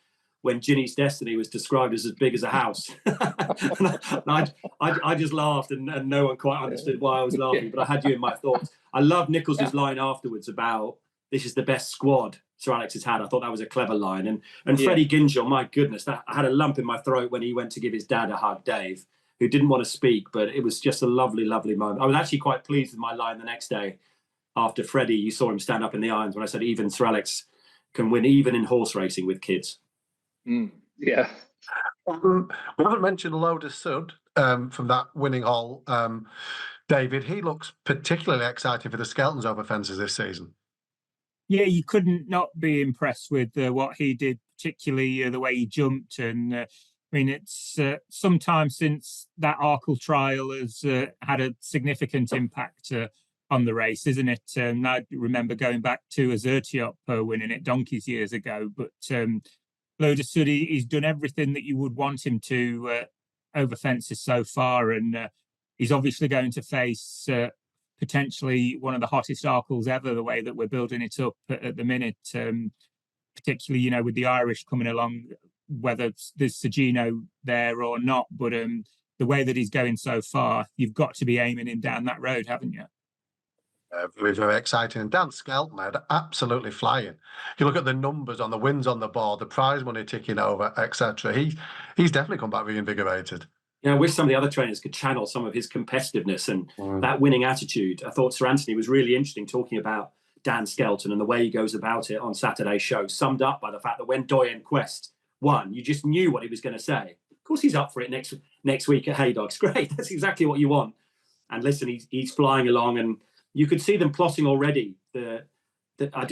when Ginny's Destiny was described as big as a house. and I just laughed, and no one quite understood why I was laughing, but I had you in my thoughts. I love Nicholls' line afterwards about this is the best squad Sir Alex has had. I thought that was a clever line. And Freddie Gingill, my goodness, I had a lump in my throat when he went to give his dad a hug, Dave, who didn't want to speak, but it was just a lovely, lovely moment. I was actually quite pleased with my line the next day after Freddie. You saw him stand up in the irons when I said even Sir Alex can win even in horse racing with kids.
Yeah.
We haven't mentioned Lotus Sud from that winning hole. David, he looks particularly exciting for the Skeltons over fences this season.
Yeah, you couldn't not be impressed with what he did, particularly the way he jumped. And I mean, it's some time since that Arkle trial has had a significant impact on the race, isn't it? And I remember going back to Azertiop winning it donkeys years ago. But Lotus Sud, he's done everything that you would want him to over fences so far. And he's obviously going to face potentially one of the hottest Arkles ever, the way that we're building it up at the minute, particularly, with the Irish coming along, whether there's Sagino there or not. But the way that he's going so far, you've got to be aiming him down that road, haven't you?
Very, very exciting. And Dan Skelton had absolutely flying. You look at the numbers on the wins on the board, the prize money ticking over, etc. He's definitely come back reinvigorated.
Yeah, I wish some of the other trainers could channel some of his competitiveness and that winning attitude. I thought Sir Anthony was really interesting talking about Dan Skelton and the way he goes about it on Saturday's show, summed up by the fact that when Doyen Quest won, you just knew what he was going to say. Of course, he's up for it next week at Haydock. It's great. That's exactly what you want. And listen, he's flying along, and you could see them plotting already. I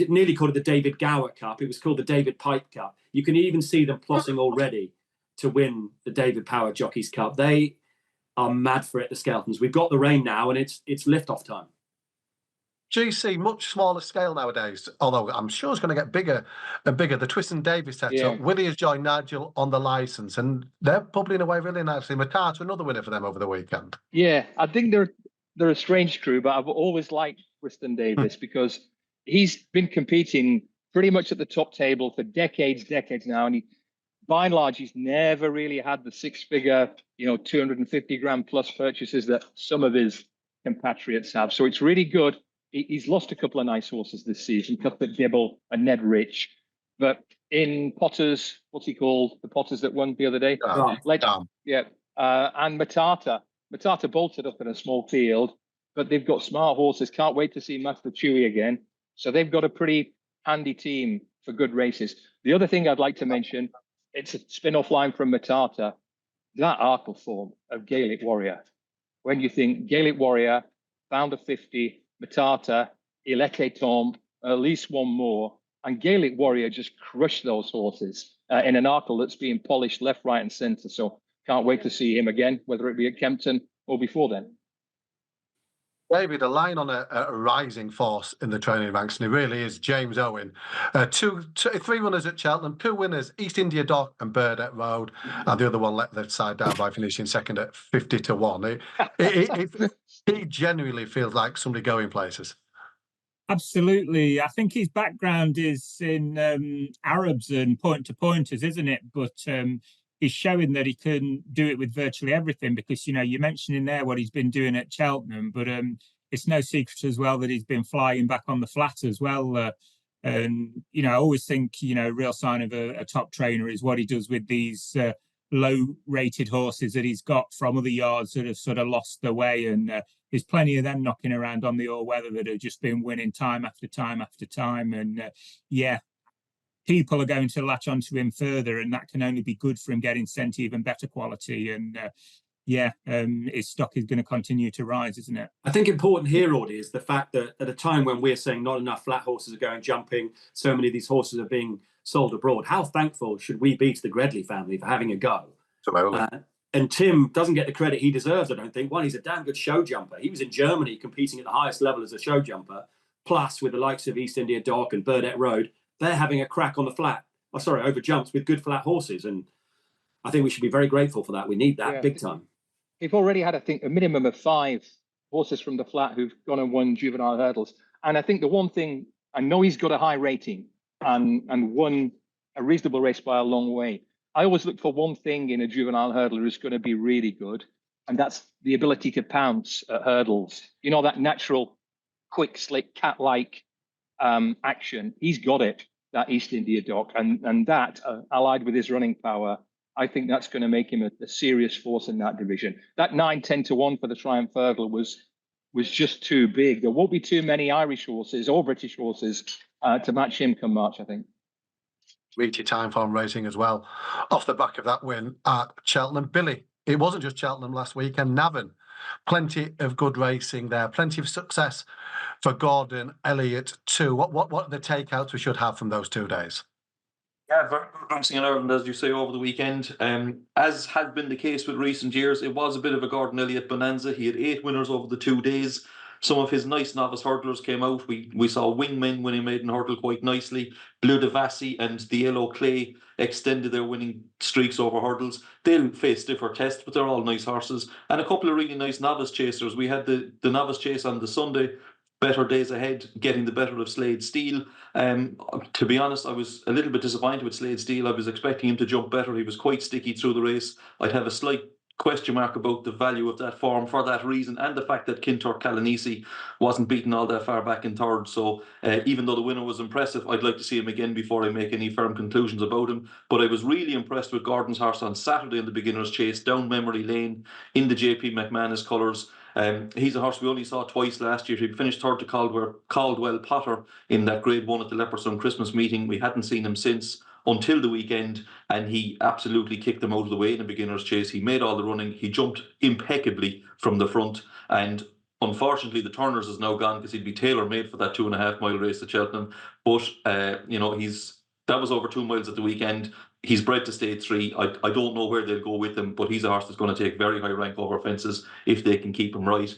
nearly called it the David Gower Cup. It was called the David Pipe Cup. You can even see them plotting already to win the David Power Jockeys Cup. They are mad for it, the Skeltons. We've got the rain now, and it's lift-off time.
GC, much smaller scale nowadays, although I'm sure it's going to get bigger and bigger. The Twiston-Davies setup.
Yeah.
Willie has joined Nigel on the licence, and they're bubbling away really nicely. Matata, another winner for them over the weekend.
Yeah, I think they're a strange crew, but I've always liked Twiston-Davies because he's been competing pretty much at the top table for decades now, and by and large, he's never really had the six-figure, 250 grand plus purchases that some of his compatriots have. So it's really good. He's lost a couple of nice horses this season, Cuthbert Dibble and Ned Rich. But in Potters, what's he called? The Potters that won the other day? Yeah. And Matata. Matata bolted up in a small field, but they've got smart horses. Can't wait to see Master Chewy again. So they've got a pretty handy team for good races. The other thing I'd like to mention, it's a spin-off line from Matata, that Arkle form of Gaelic Warrior. When you think Gaelic Warrior, found a 50, Matata, Il Était Tom, at least one more, and Gaelic Warrior just crushed those horses in an Arkle that's being polished left, right, and centre. So can't wait to see him again, whether it be at Kempton or before then.
David, a line on a rising force in the training ranks, and he really is James Owen. Three runners at Cheltenham, 2 winners, East India Dock and Burdett Road, and the other one let the side down by finishing second at 50-1. He genuinely feels like somebody going places.
Absolutely. I think his background is in Arabs and point-to-pointers, isn't it? But he's showing that he can do it with virtually everything because, you mentioned in there what he's been doing at Cheltenham, but it's no secret as well that he's been flying back on the flat as well. And, I always think, real sign of a top trainer is what he does with these low-rated horses that he's got from other yards that have sort of lost their way. And there's plenty of them knocking around on the all-weather that have just been winning time after time after time. And, people are going to latch onto him further, and that can only be good for him getting sent even better quality. And his stock is going to continue to rise, isn't it?
I think important here, Audie, is the fact that at a time when we're saying not enough flat horses are going jumping, so many of these horses are being sold abroad. How thankful should we be to the Gredley family for having a go? And Tim doesn't get the credit he deserves, I don't think. One, he's a damn good show jumper. He was in Germany competing at the highest level as a show jumper, plus with the likes of East India Dock and Burdett Road. They're having a crack on the flat. Over jumps with good flat horses. And I think we should be very grateful for that. We need that big time.
They've already had, I think, a minimum of 5 horses from the flat who've gone and won juvenile hurdles. And I think the one thing, I know he's got a high rating and won a reasonable race by a long way. I always look for one thing in a juvenile hurdler who's going to be really good. And that's the ability to pounce at hurdles. That natural, quick, slick, cat-like action. He's got it. That East India Dock, and that allied with his running power, I think that's going to make him a serious force in that division. That 9-10-1 for the Triumph Hurdle was just too big. There won't be too many Irish horses or British horses to match him come March, I think.
Reachy time form racing as well. Off the back of that win at Cheltenham, Billy, it wasn't just Cheltenham last weekend, Navan. Plenty of good racing there, plenty of success for Gordon Elliott too. What are the takeouts we should have from those 2 days?
Yeah, very good racing in Ireland, as you say, over the weekend. As has been the case with recent years, it was a bit of a Gordon Elliott bonanza. He had 8 winners over the 2 days. Some of his nice novice hurdlers came out. We saw Wingmen winning maiden hurdle quite nicely. Bleu de Vassy and the Yellow Clay extended their winning streaks over hurdles. They'll face stiffer tests, but they're all nice horses. And a couple of really nice novice chasers. We had the novice chase on the Sunday. Better Days Ahead, getting the better of Slade Steele. To be honest, I was a little bit disappointed with Slade Steele. I was expecting him to jump better. He was quite sticky through the race. I'd have a slight question mark about the value of that form for that reason, and the fact that Kintor Kalanisi wasn't beaten all that far back in third. So even though the winner was impressive, I'd like to see him again before I make any firm conclusions about him. But I was really impressed with Gordon's horse on Saturday in the beginner's chase down memory lane in the JP McManus colours. He's a horse we only saw twice last year. He finished third to Caldwell Potter in that Grade 1 at the Leopardstown Christmas meeting. We hadn't seen him since until the weekend, and he absolutely kicked them out of the way in a beginner's chase. He made all the running. He jumped impeccably from the front, and unfortunately the Turners is now gone because he'd be tailor-made for that 2.5 mile race at Cheltenham. But that was over 2 miles at the weekend. He's bred to State 3. I don't know where they'll go with him, but he's a horse that's going to take very high rank over fences if they can keep him right.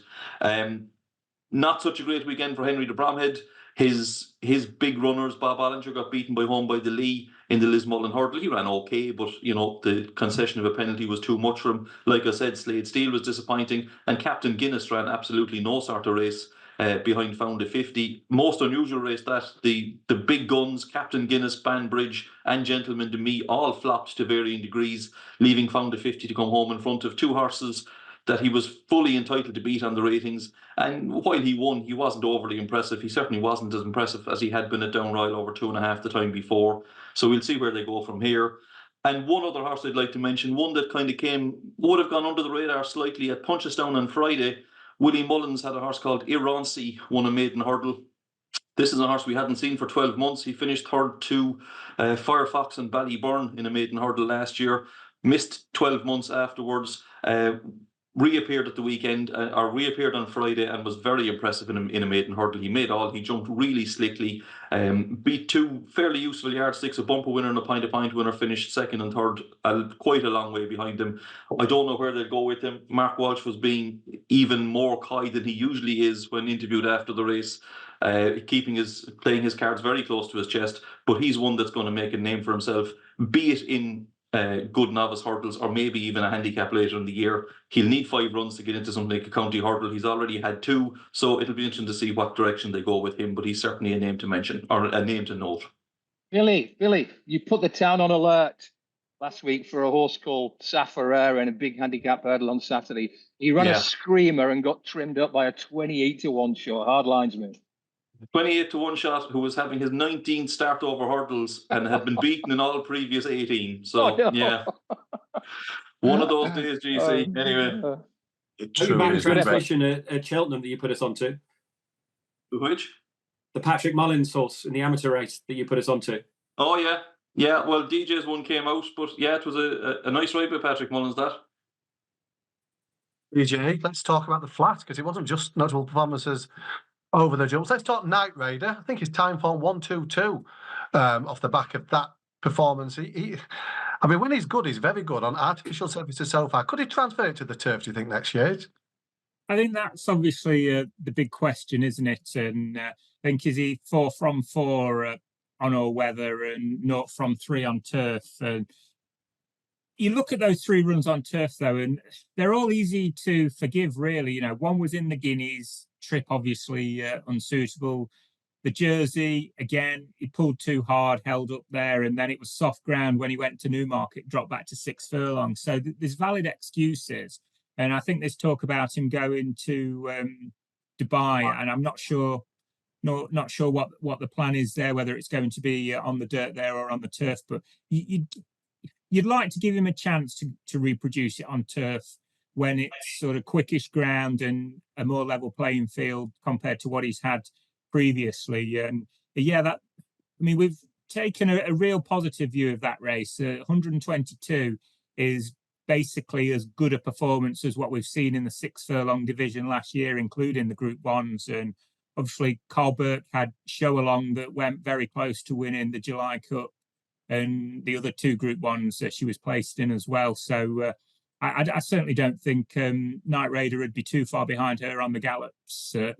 Not such a great weekend for Henry de Bromhead. His big runners, Bob Ollinger, got beaten by home by the Lee in the Lismullen hurdle. He ran okay, but the concession of a penalty was too much for him. Like I said, Slade Steele was disappointing, and Captain Guinness ran absolutely no sort of race behind Found a 50. Most unusual race that the big guns, Captain Guinness, Banbridge, and Gentleman to Me, all flopped to varying degrees, leaving Found a 50 to come home in front of two horses that he was fully entitled to beat on the ratings. And while he won, he wasn't overly impressive. He certainly wasn't as impressive as he had been at Down Royal over 2.5 the time before. So we'll see where they go from here. And one other horse I'd like to mention, one that kind of would have gone under the radar slightly at Punchestown on Friday. Willie Mullins had a horse called Irancy, won a maiden hurdle. This is a horse we hadn't seen for 12 months. He finished third to Firefox and Ballyburn in a maiden hurdle last year. Missed 12 months afterwards. Reappeared at the weekend, or reappeared on Friday, and was very impressive in a maiden hurdle. He jumped really slickly, beat two fairly useful yardsticks, a bumper winner and a point-to-point winner, finished second and third, quite a long way behind him. I don't know where they'll go with him. Mark Walsh was being even more coy than he usually is when interviewed after the race, playing his cards very close to his chest, but he's one that's going to make a name for himself, be it in good novice hurdles or maybe even a handicap later in the year. He'll need 5 runs to get into something like a county hurdle. He's already had 2, so it'll be interesting to see what direction they go with him, but he's certainly a name to mention, or a name to note.
Billy, you put the town on alert last week for a horse called Safarera in a big handicap hurdle on Saturday. He ran a screamer and got trimmed up by a 28-1 shot, hard linesman.
28-1 shot, who was having his 19th start over hurdles and had been beaten in all previous 18. So, yeah. One of those days, GC. Anyway.
Back transmission at Cheltenham that you put us onto.
Which?
The Patrick Mullins horse in the amateur race that you put us onto.
Oh, yeah. Yeah, well, DJ's one came out, but yeah, it was a nice ride by Patrick Mullins, that.
DJ, let's talk about the flat, because it wasn't just notable performances over the jumps. Let's talk Night Raider. I think his time form 1-2-2 off the back of that performance. I mean, when he's good, he's very good on artificial surfaces so far. Could he transfer it to the turf, do you think, next year?
I think that's obviously the big question, isn't it? And I think, is he 4 from 4 on all weather and 0 from 3 on turf? And you look at those 3 runs on turf, though, and they're all easy to forgive, really. One was in the Guineas, trip obviously unsuitable. The Jersey, again, he pulled too hard, held up there, and then it was soft ground when he went to Newmarket, dropped back to 6 furlongs. So there's valid excuses. And I think there's talk about him going to Dubai, and I'm not sure what the plan is there, whether it's going to be on the dirt there or on the turf. But you'd like to give him a chance to reproduce it on turf when it's sort of quickish ground and a more level playing field compared to what he's had previously. And we've taken a real positive view of that race. 122 is basically as good a performance as what we've seen in the 6 furlong division last year, including the Group 1s. And obviously, Carl Burke had Show Along that went very close to winning the July Cup, and the other 2 Group 1s that she was placed in as well. So I certainly don't think Night Raider would be too far behind her on the gallops. I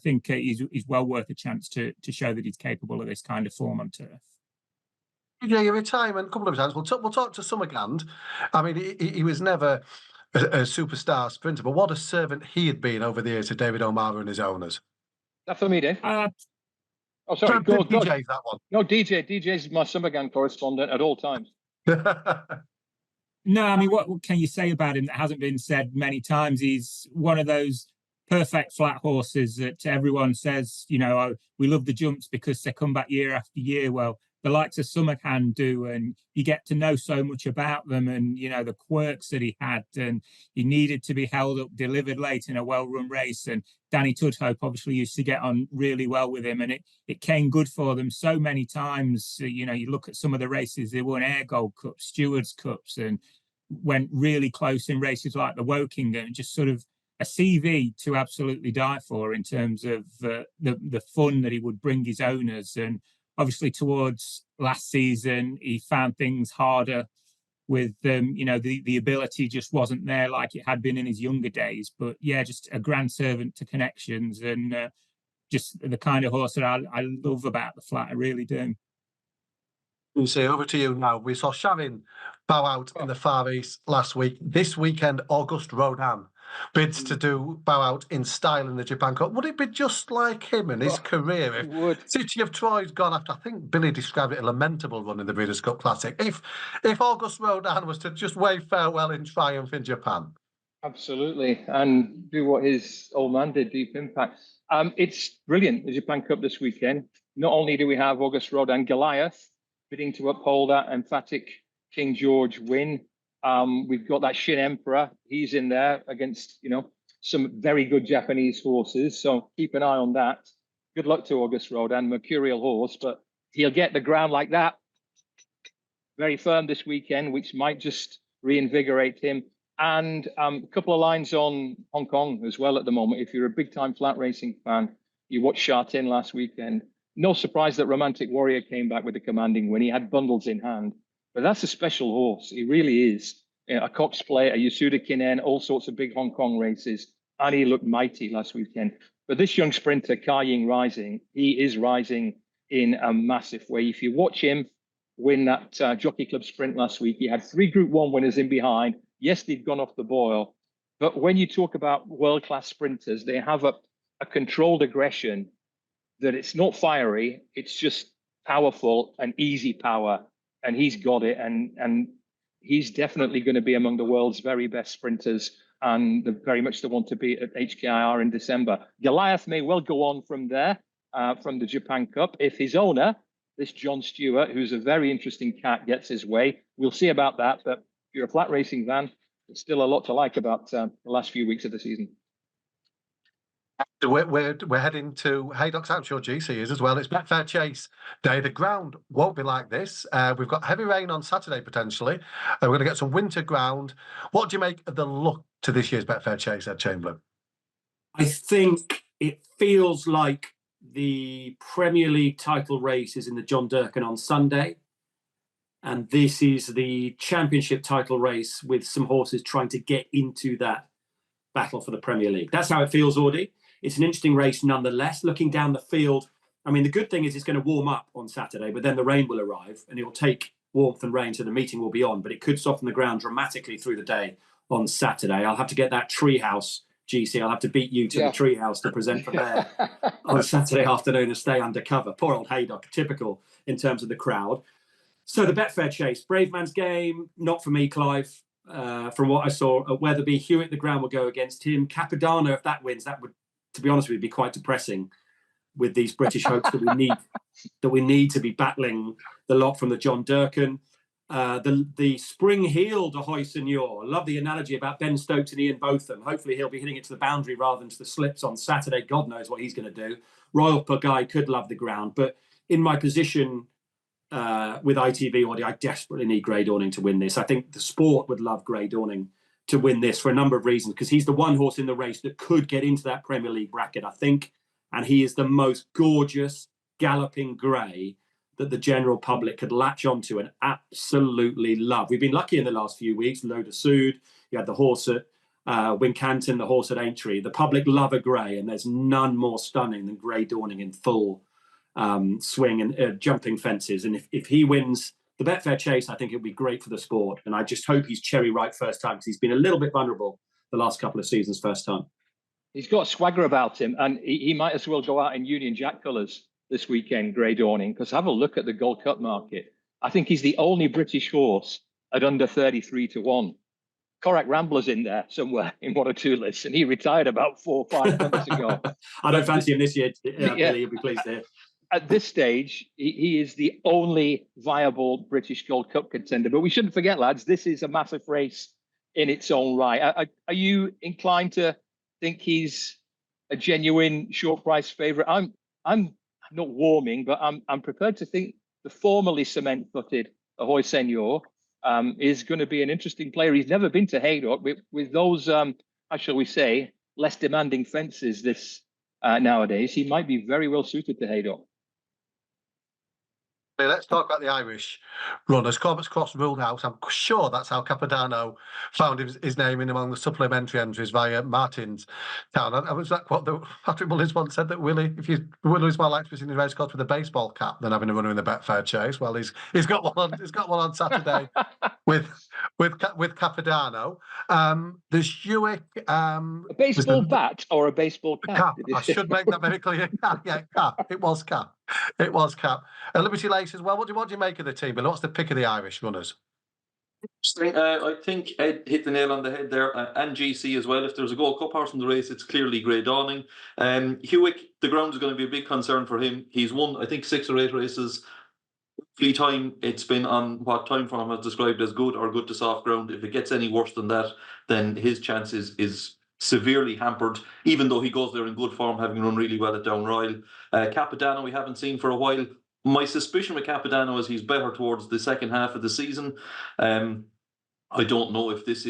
think he's well worth a chance to show that he's capable of this kind of form on turf.
Yeah, your retirement a couple of times. We'll talk to Summerghand. I mean, he was never a superstar sprinter, but what a servant he had been over the years to David O'Mara and his owners.
That for me, Dave.
Sorry,
Go,
DJ's that one.
No, DJ's my Summerghand correspondent at all times.
No, I mean, what can you say about him that hasn't been said many times? He's one of those perfect flat horses that everyone says, we love the jumps because they come back year after year. Well, the likes of Summerghand do, and you get to know so much about them and, the quirks that he had, and he needed to be held up, delivered late in a well-run race. And Danny Tudhope obviously used to get on really well with him, and it came good for them so many times. You look at some of the races, they won Air Gold Cups, Stewards Cups, and went really close in races like the Woking, and just sort of a CV to absolutely die for in terms of the fun that he would bring his owners. And obviously towards last season, he found things harder with the ability just wasn't there like it had been in his younger days. But yeah, just a grand servant to connections, and just the kind of horse that I love about the flat. I really do.
You see, over to you now. We saw Sharon bow out in the Far East last week. This weekend, Auguste Rodin bids to bow out in style in the Japan Cup. Would it be just like him and his career if
would.
City of Troy's gone after, I think Billy described it, a lamentable run in the Breeders' Cup Classic? If Auguste Rodin was to just wave farewell in triumph in Japan?
Absolutely, and do what his old man did, Deep Impact. It's brilliant, the Japan Cup this weekend. Not only do we have Auguste Rodin Goliath bidding to uphold that emphatic King George win, we've got that Shin Emperor. He's in there against, some very good Japanese horses. So keep an eye on that. Good luck to Auguste Rodin, mercurial horse, but he'll get the ground like that. Very firm this weekend, which might just reinvigorate him. And a couple of lines on Hong Kong as well at the moment. If you're a big-time flat racing fan, you watched Sha Tin last weekend. No surprise that Romantic Warrior came back with a commanding win. He had bundles in hand. But that's a special horse. He really is. A Cox Plate, a Yasuda Kinen, all sorts of big Hong Kong races. And he looked mighty last weekend. But this young sprinter, Ka Ying Rising, he is rising in a massive way. If you watch him win that Jockey Club sprint last week, he had 3 Group 1 winners in behind. Yes, they'd gone off the boil. But when you talk about world-class sprinters, they have a controlled aggression that it's not fiery, it's just powerful and easy power. And he's got it. And he's definitely going to be among the world's very best sprinters and very much the one to beat at HKIR in December. Goliath may well go on from there, from the Japan Cup. If his owner, this John Stewart, who's a very interesting cat, gets his way, we'll see about that. But if you're a flat racing fan, there's still a lot to like about the last few weeks of the season.
We're heading to Haydock's Outshore GCs as well. It's Betfair Chase Day. The ground won't be like this. We've got heavy rain on Saturday potentially. We're going to get some winter ground. What do you make of the look to this year's Betfair Chase, Ed Chamberlain?
I think it feels like the Premier League title race is in the John Durkan on Sunday. And this is the championship title race with some horses trying to get into that battle for the Premier League. That's how it feels, Audie. It's an interesting race nonetheless. Looking down the field, I mean, the good thing is it's going to warm up on Saturday, but then the rain will arrive and it will take warmth and rain, so the meeting will be on, but it could soften the ground dramatically through the day on Saturday. I'll have to get that Treehouse GC. I'll have to beat you to the Treehouse to present from there on Saturday afternoon and stay undercover. Poor old Haydock, typical in terms of the crowd. So the Betfair Chase, brave man's game, not for me, Clive. From what I saw at Wetherby, Hewitt, the ground will go against him. Capodanno, if that wins, that would, to be honest with you, be quite depressing with these British hopes that we need to be battling the lot from the John Durkan. The spring heel de Hoy Senior. Love the analogy about Ben Stokes and Ian Botham. Hopefully he'll be hitting it to the boundary rather than to the slips on Saturday. God knows what he's going to do. Royal Pagaille could love the ground, but in my position with ITV Audi, I desperately need Grey Dawning to win this. I think the sport would love Grey Dawning to win this for a number of reasons, because he's the one horse in the race that could get into that Premier League bracket, I think, and he is the most gorgeous galloping grey that the general public could latch onto and absolutely love. We've been lucky in the last few weeks. Loda Sood, you had the horse at Wincanton, the horse at Aintree. The public love a grey, and there's none more stunning than Grey Dawning in full swing and jumping fences. And if he wins the Betfair Chase, I think it'll be great for the sport. And I just hope he's cherry ripe first time, because he's been a little bit vulnerable the last couple of seasons first time.
He's got swagger about him, and he might as well go out in Union Jack colours this weekend, Grey Dawning, because have a look at the Gold Cup market. I think he's the only British horse at under 33 to 1. Corach Rambler's in there somewhere in 1 or 2 lists, and he retired about 4 or 5 months ago.
I don't fancy him this year, Billy, you'll be pleased to hear.
At this stage, he is the only viable British Gold Cup contender. But we shouldn't forget, lads, this is a massive race in its own right. Are you inclined to think he's a genuine short price favourite? I'm not warming, but I'm prepared to think the formerly cement-footed Ahoy Senor is going to be an interesting player. He's never been to Haydock with those, how shall we say, less demanding fences this nowadays. He might be very well suited to Haydock.
Let's talk about the Irish runners. Corbett's Cross ruled out. I'm sure that's how Capodanno found his name in among the supplementary entries via Martin's Town. I was that what Patrick Mullins once said, that Willie's more likely to be seeing his race course with a baseball cap than having a runner in the Betfair Chase. Well, he's got one on. He's got one on Saturday with Capodanno. There's Hewick.
A baseball bat or a baseball cap?
I should make that very clear. Yeah, cap. It was cap. It was cap. Liberty Lace as well. What do you make of the team? But what's the pick of the Irish runners?
I think Ed hit the nail on the head there, and GC as well. If there's a Gold Cup horse in the race, it's clearly Grey Dawning. Hewick, the ground is going to be a big concern for him. He's won, I think, 6 or 8 races. Every time it's been on what Time Form has described as good or good to soft ground. If it gets any worse than that, then his chance is severely hampered, even though he goes there in good form, having run really well at Down Royal. Capodanno we haven't seen for a while. My suspicion with Capodanno is he's better towards the second half of the season. I don't know if this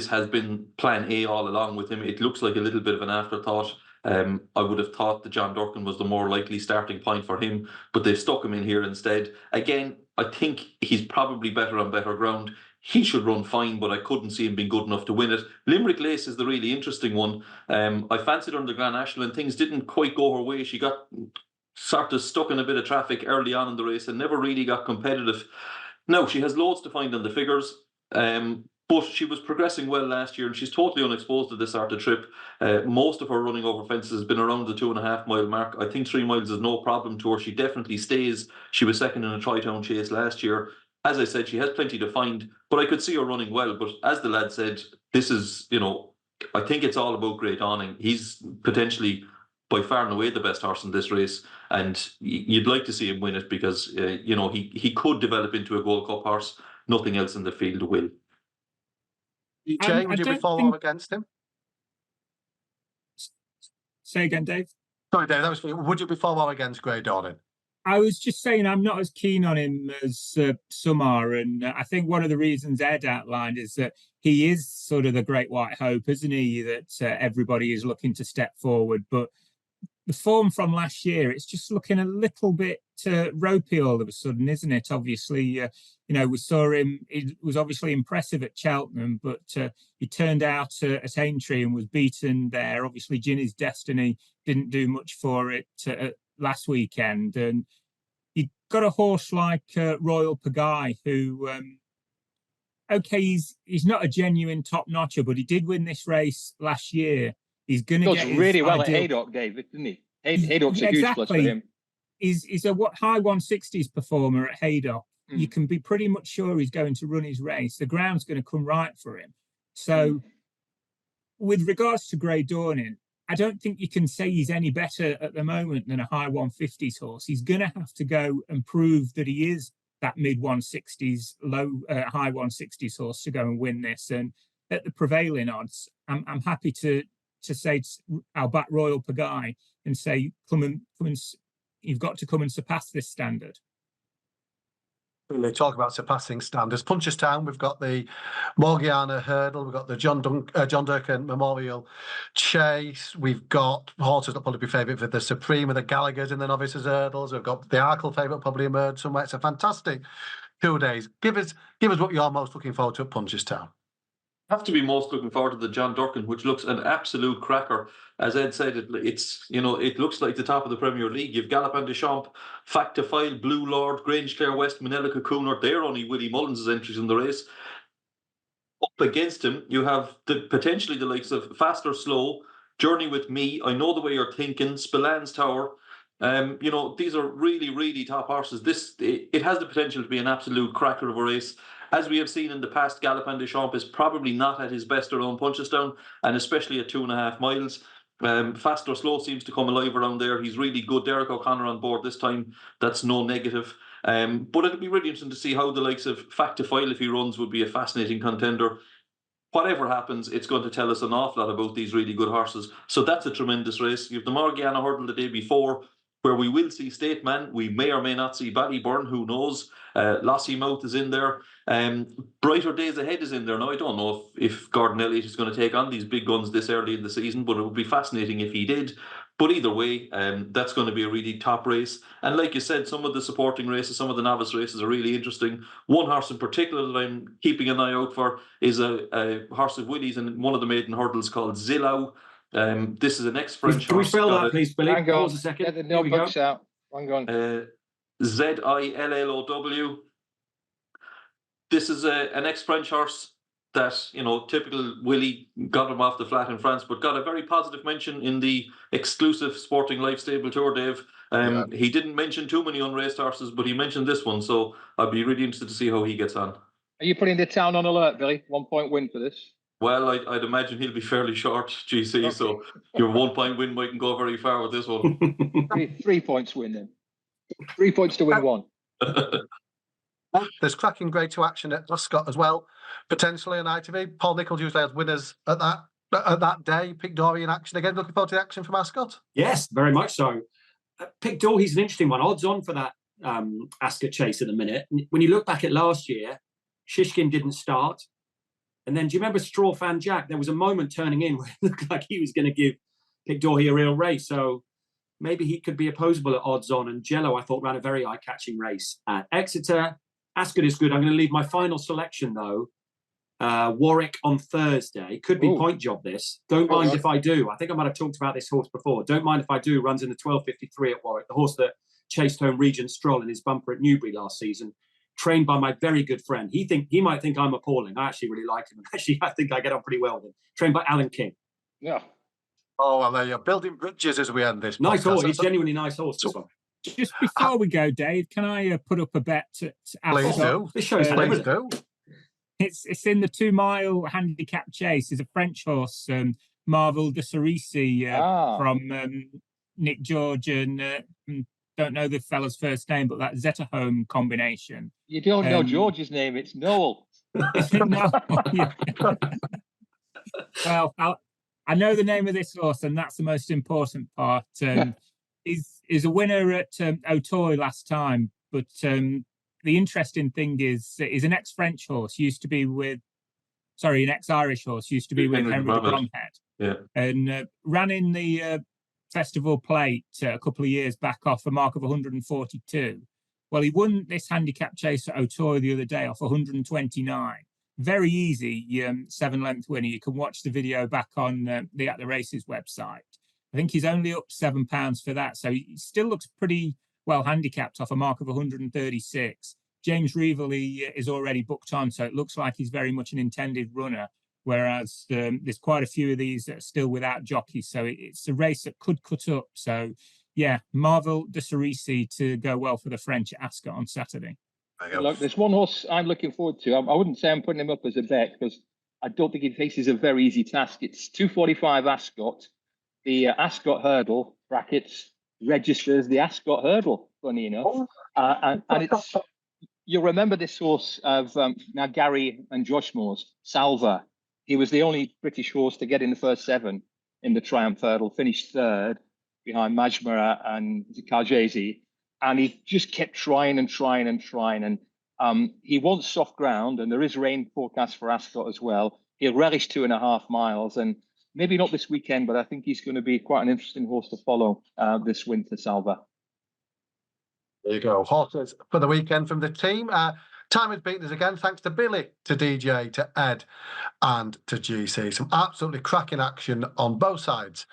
has been plan A all along with him. It looks like a little bit of an afterthought. I would have thought that John Durkin was the more likely starting point for him, but they've stuck him in here instead. Again, I think he's probably better on better ground. He should run fine, but I couldn't see him being good enough to win it. Limerick Lace is the really interesting one. I fancied her under Gran National and things didn't quite go her way. She got sort of stuck in a bit of traffic early on in the race and never really got competitive. Now, she has loads to find on the figures, but she was progressing well last year and she's totally unexposed to this sort of trip. Most of her running over fences has been around the 2.5 mile mark. I think 3 miles is no problem to her. She definitely stays. She was second in a Tri-Town Chase last year. As I said, she has plenty to find, but I could see her running well. But as the lad said, this is, I think it's all about Grey Dawning. He's potentially by far and away the best horse in this race, and you'd like to see him win it because he could develop into a Gold Cup horse. Nothing else in the field will.
Jay, would you be for or against him?
Say again, Dave.
Sorry, Dave. That was for you. Would you be for or against Grey Dawning?
I was just saying I'm not as keen on him as some are, and I think one of the reasons Ed outlined is that he is sort of the great white hope, isn't he? That everybody is looking to step forward, but the form from last year, it's just looking a little bit ropey all of a sudden, isn't it? Obviously, we saw him. It was obviously impressive at Cheltenham, but he turned out at Aintree and was beaten there. Obviously, Ginny's Destiny didn't do much for it last weekend, and you got a horse like Royal Pagaille, who, okay, he's not a genuine top notcher, but he did win this race last year. He's going to get
really well at Haydock, David, didn't he? Haydock's a huge plus for him.
He's a high 160s performer at Haydock. You can be pretty much sure he's going to run his race. The ground's going to come right for him. So, with regards to Grey Dawning, I don't think you can say he's any better at the moment than a high 150s horse. He's going to have to go and prove that he is that mid 160s, high 160s horse to go and win this. And at the prevailing odds, I'm happy to say I'll back Royal Pagaille and say come and you've got to come and surpass this standard.
They talk about surpassing standards. Punchestown, we've got the Morgiana Hurdle, we've got the John Durkin Memorial Chase, we've got horses that probably be favourite for the Supreme and the Gallagher's in the Novices Hurdles, we've got the Arkle favourite probably emerged somewhere. It's a fantastic 2 days. Give us what you're most looking forward to at Punchestown.
Have to be most looking forward to the John Durkin, which looks an absolute cracker. As Ed said, it looks like the top of the Premier League. You've Galopin des Champs, Fact to File, Blue Lord, Grange Clare West, Manila Cocooner. They're only Willie Mullins' entries in the race. Up against him, you have potentially the likes of Fast or Slow, Journey with Me, I Know the Way You're Thinking, Spillans Tower. These are really, really top horses. It has the potential to be an absolute cracker of a race. As we have seen in the past, Galopin des Champs is probably not at his best around Punchestown, and especially at 2.5 miles. Fast or Slow seems to come alive around there. He's really good. Derek O'Connor on board this time. That's no negative. But it'll be really interesting to see how the likes of Fact to File, if he runs, would be a fascinating contender. Whatever happens, it's going to tell us an awful lot about these really good horses. So that's a tremendous race. You have the Morgiana Hurdle the day before, where we will see State Man. We may or may not see Ballyburn, who knows. Lossiemouth is in there. Brighter Days Ahead is in there. Now, I don't know if Gordon Elliott is going to take on these big guns this early in the season, but it would be fascinating if he did. But either way, that's going to be a really top race. And like you said, some of the supporting races, some of the novice races are really interesting. One horse in particular that I'm keeping an eye out for is a horse of Willie's in one of the maiden hurdles called Zillow. This is an ex-French horse.
Can we spell that, please, Billy?
Hang on.
Pause a second.
Get the notebooks out. Hang on.
Zillow. This is an ex-French horse that, you know, typical Willie, got him off the flat in France, but got a very positive mention in the exclusive Sporting Life Stable Tour, Dave. He didn't mention too many unraced horses, but he mentioned this one, so I'd be really interested to see how he gets on.
Are you putting the town on alert, Billy? 1 point win for this?
Well, I'd imagine he'll be fairly short, GC, okay. So your 1 point win mightn't go very far with this one.
3 points win then. 3 points to win one.
There's cracking grade 2 action at Ascot as well, potentially on ITV. Paul Nicholls usually has winners at that day. Pick Dory in action again. Looking forward to the action from Ascot.
Yes, very much so. Pick Dory, he's an interesting one. Odds on for that Ascot Chase at the minute. When you look back at last year, Shishkin didn't start. And then do you remember Straw Fan Jack? There was a moment turning in where it looked like he was going to give Pick Dory a real race. So maybe he could be opposable at odds on. And Jello, I thought, ran a very eye-catching race at Exeter. Ascot is good. I'm going to leave my final selection, though. Warwick on Thursday. Could be point job, this. Don't mind if I do. I think I might have talked about this horse before. Don't mind if I do. Runs in the 12:53 at Warwick. The horse that chased home Regent Stroll in his bumper at Newbury last season. Trained by my very good friend. He might think I'm appalling. I actually really like him. Actually, I think I get on pretty well with him. Trained by Alan King.
Yeah.
Oh, well, there you're building bridges as we end this.
Nice
podcast.
horse. He's genuinely nice horse, this one.
Just before we go, Dave, can I put up a bet at
Please do.
This shows
Please do.
It's in the 2 mile handicap chase. It's a French horse, Marvel de Cerisi, from Nick George and don't know the fella's first name, but that Zetterholm combination.
You don't know George's name, it's Noel.
No, yeah. Well, I know the name of this horse, and that's the most important part. Is a winner at Auteuil last time, but the interesting thing is an ex-French horse, an ex-Irish horse, used to be with Henry the Bromhead.
Yeah.
And ran in the Festival Plate a couple of years back off a mark of 142. Well, he won this handicap chase at Auteuil the other day off 129. Very easy 7-length winner. You can watch the video back on the At the Races website. I think he's only up £7 for that. So he still looks pretty well handicapped off a mark of 136. James Reevely is already booked on, so it looks like he's very much an intended runner, whereas there's quite a few of these that are still without jockeys. So it's a race that could cut up. So, yeah, Marvel de Cerisi to go well for the French at Ascot on Saturday.
Look, there's one horse I'm looking forward to. I wouldn't say I'm putting him up as a bet because I don't think he faces a very easy task. It's 2:45 Ascot. The Ascot hurdle, brackets, registers the Ascot hurdle, funny enough. And it's, you'll remember this horse of now Gary and Josh Moore's, Salva. He was the only British horse to get in the first 7 in the Triumph hurdle, finished 3rd behind Majmara and Karjesi. And he just kept trying. And he wants soft ground, and there is rain forecast for Ascot as well. He'll relish 2.5 miles, and maybe not this weekend, but I think he's going to be quite an interesting horse to follow this winter, Salva.
There you go. Horses for the weekend from the team. Time has beaten us again. Thanks to Billy, to DJ, to Ed, and to GC. Some absolutely cracking action on both sides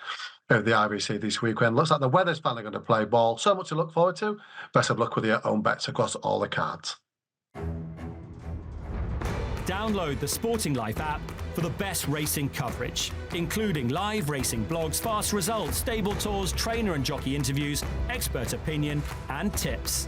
of the IBC this weekend. Looks like the weather's finally going to play ball. So much to look forward to. Best of luck with your own bets across all the cards.
Download the Sporting Life app for the best racing coverage, including live racing blogs, fast results, stable tours, trainer and jockey interviews, expert opinion, and tips.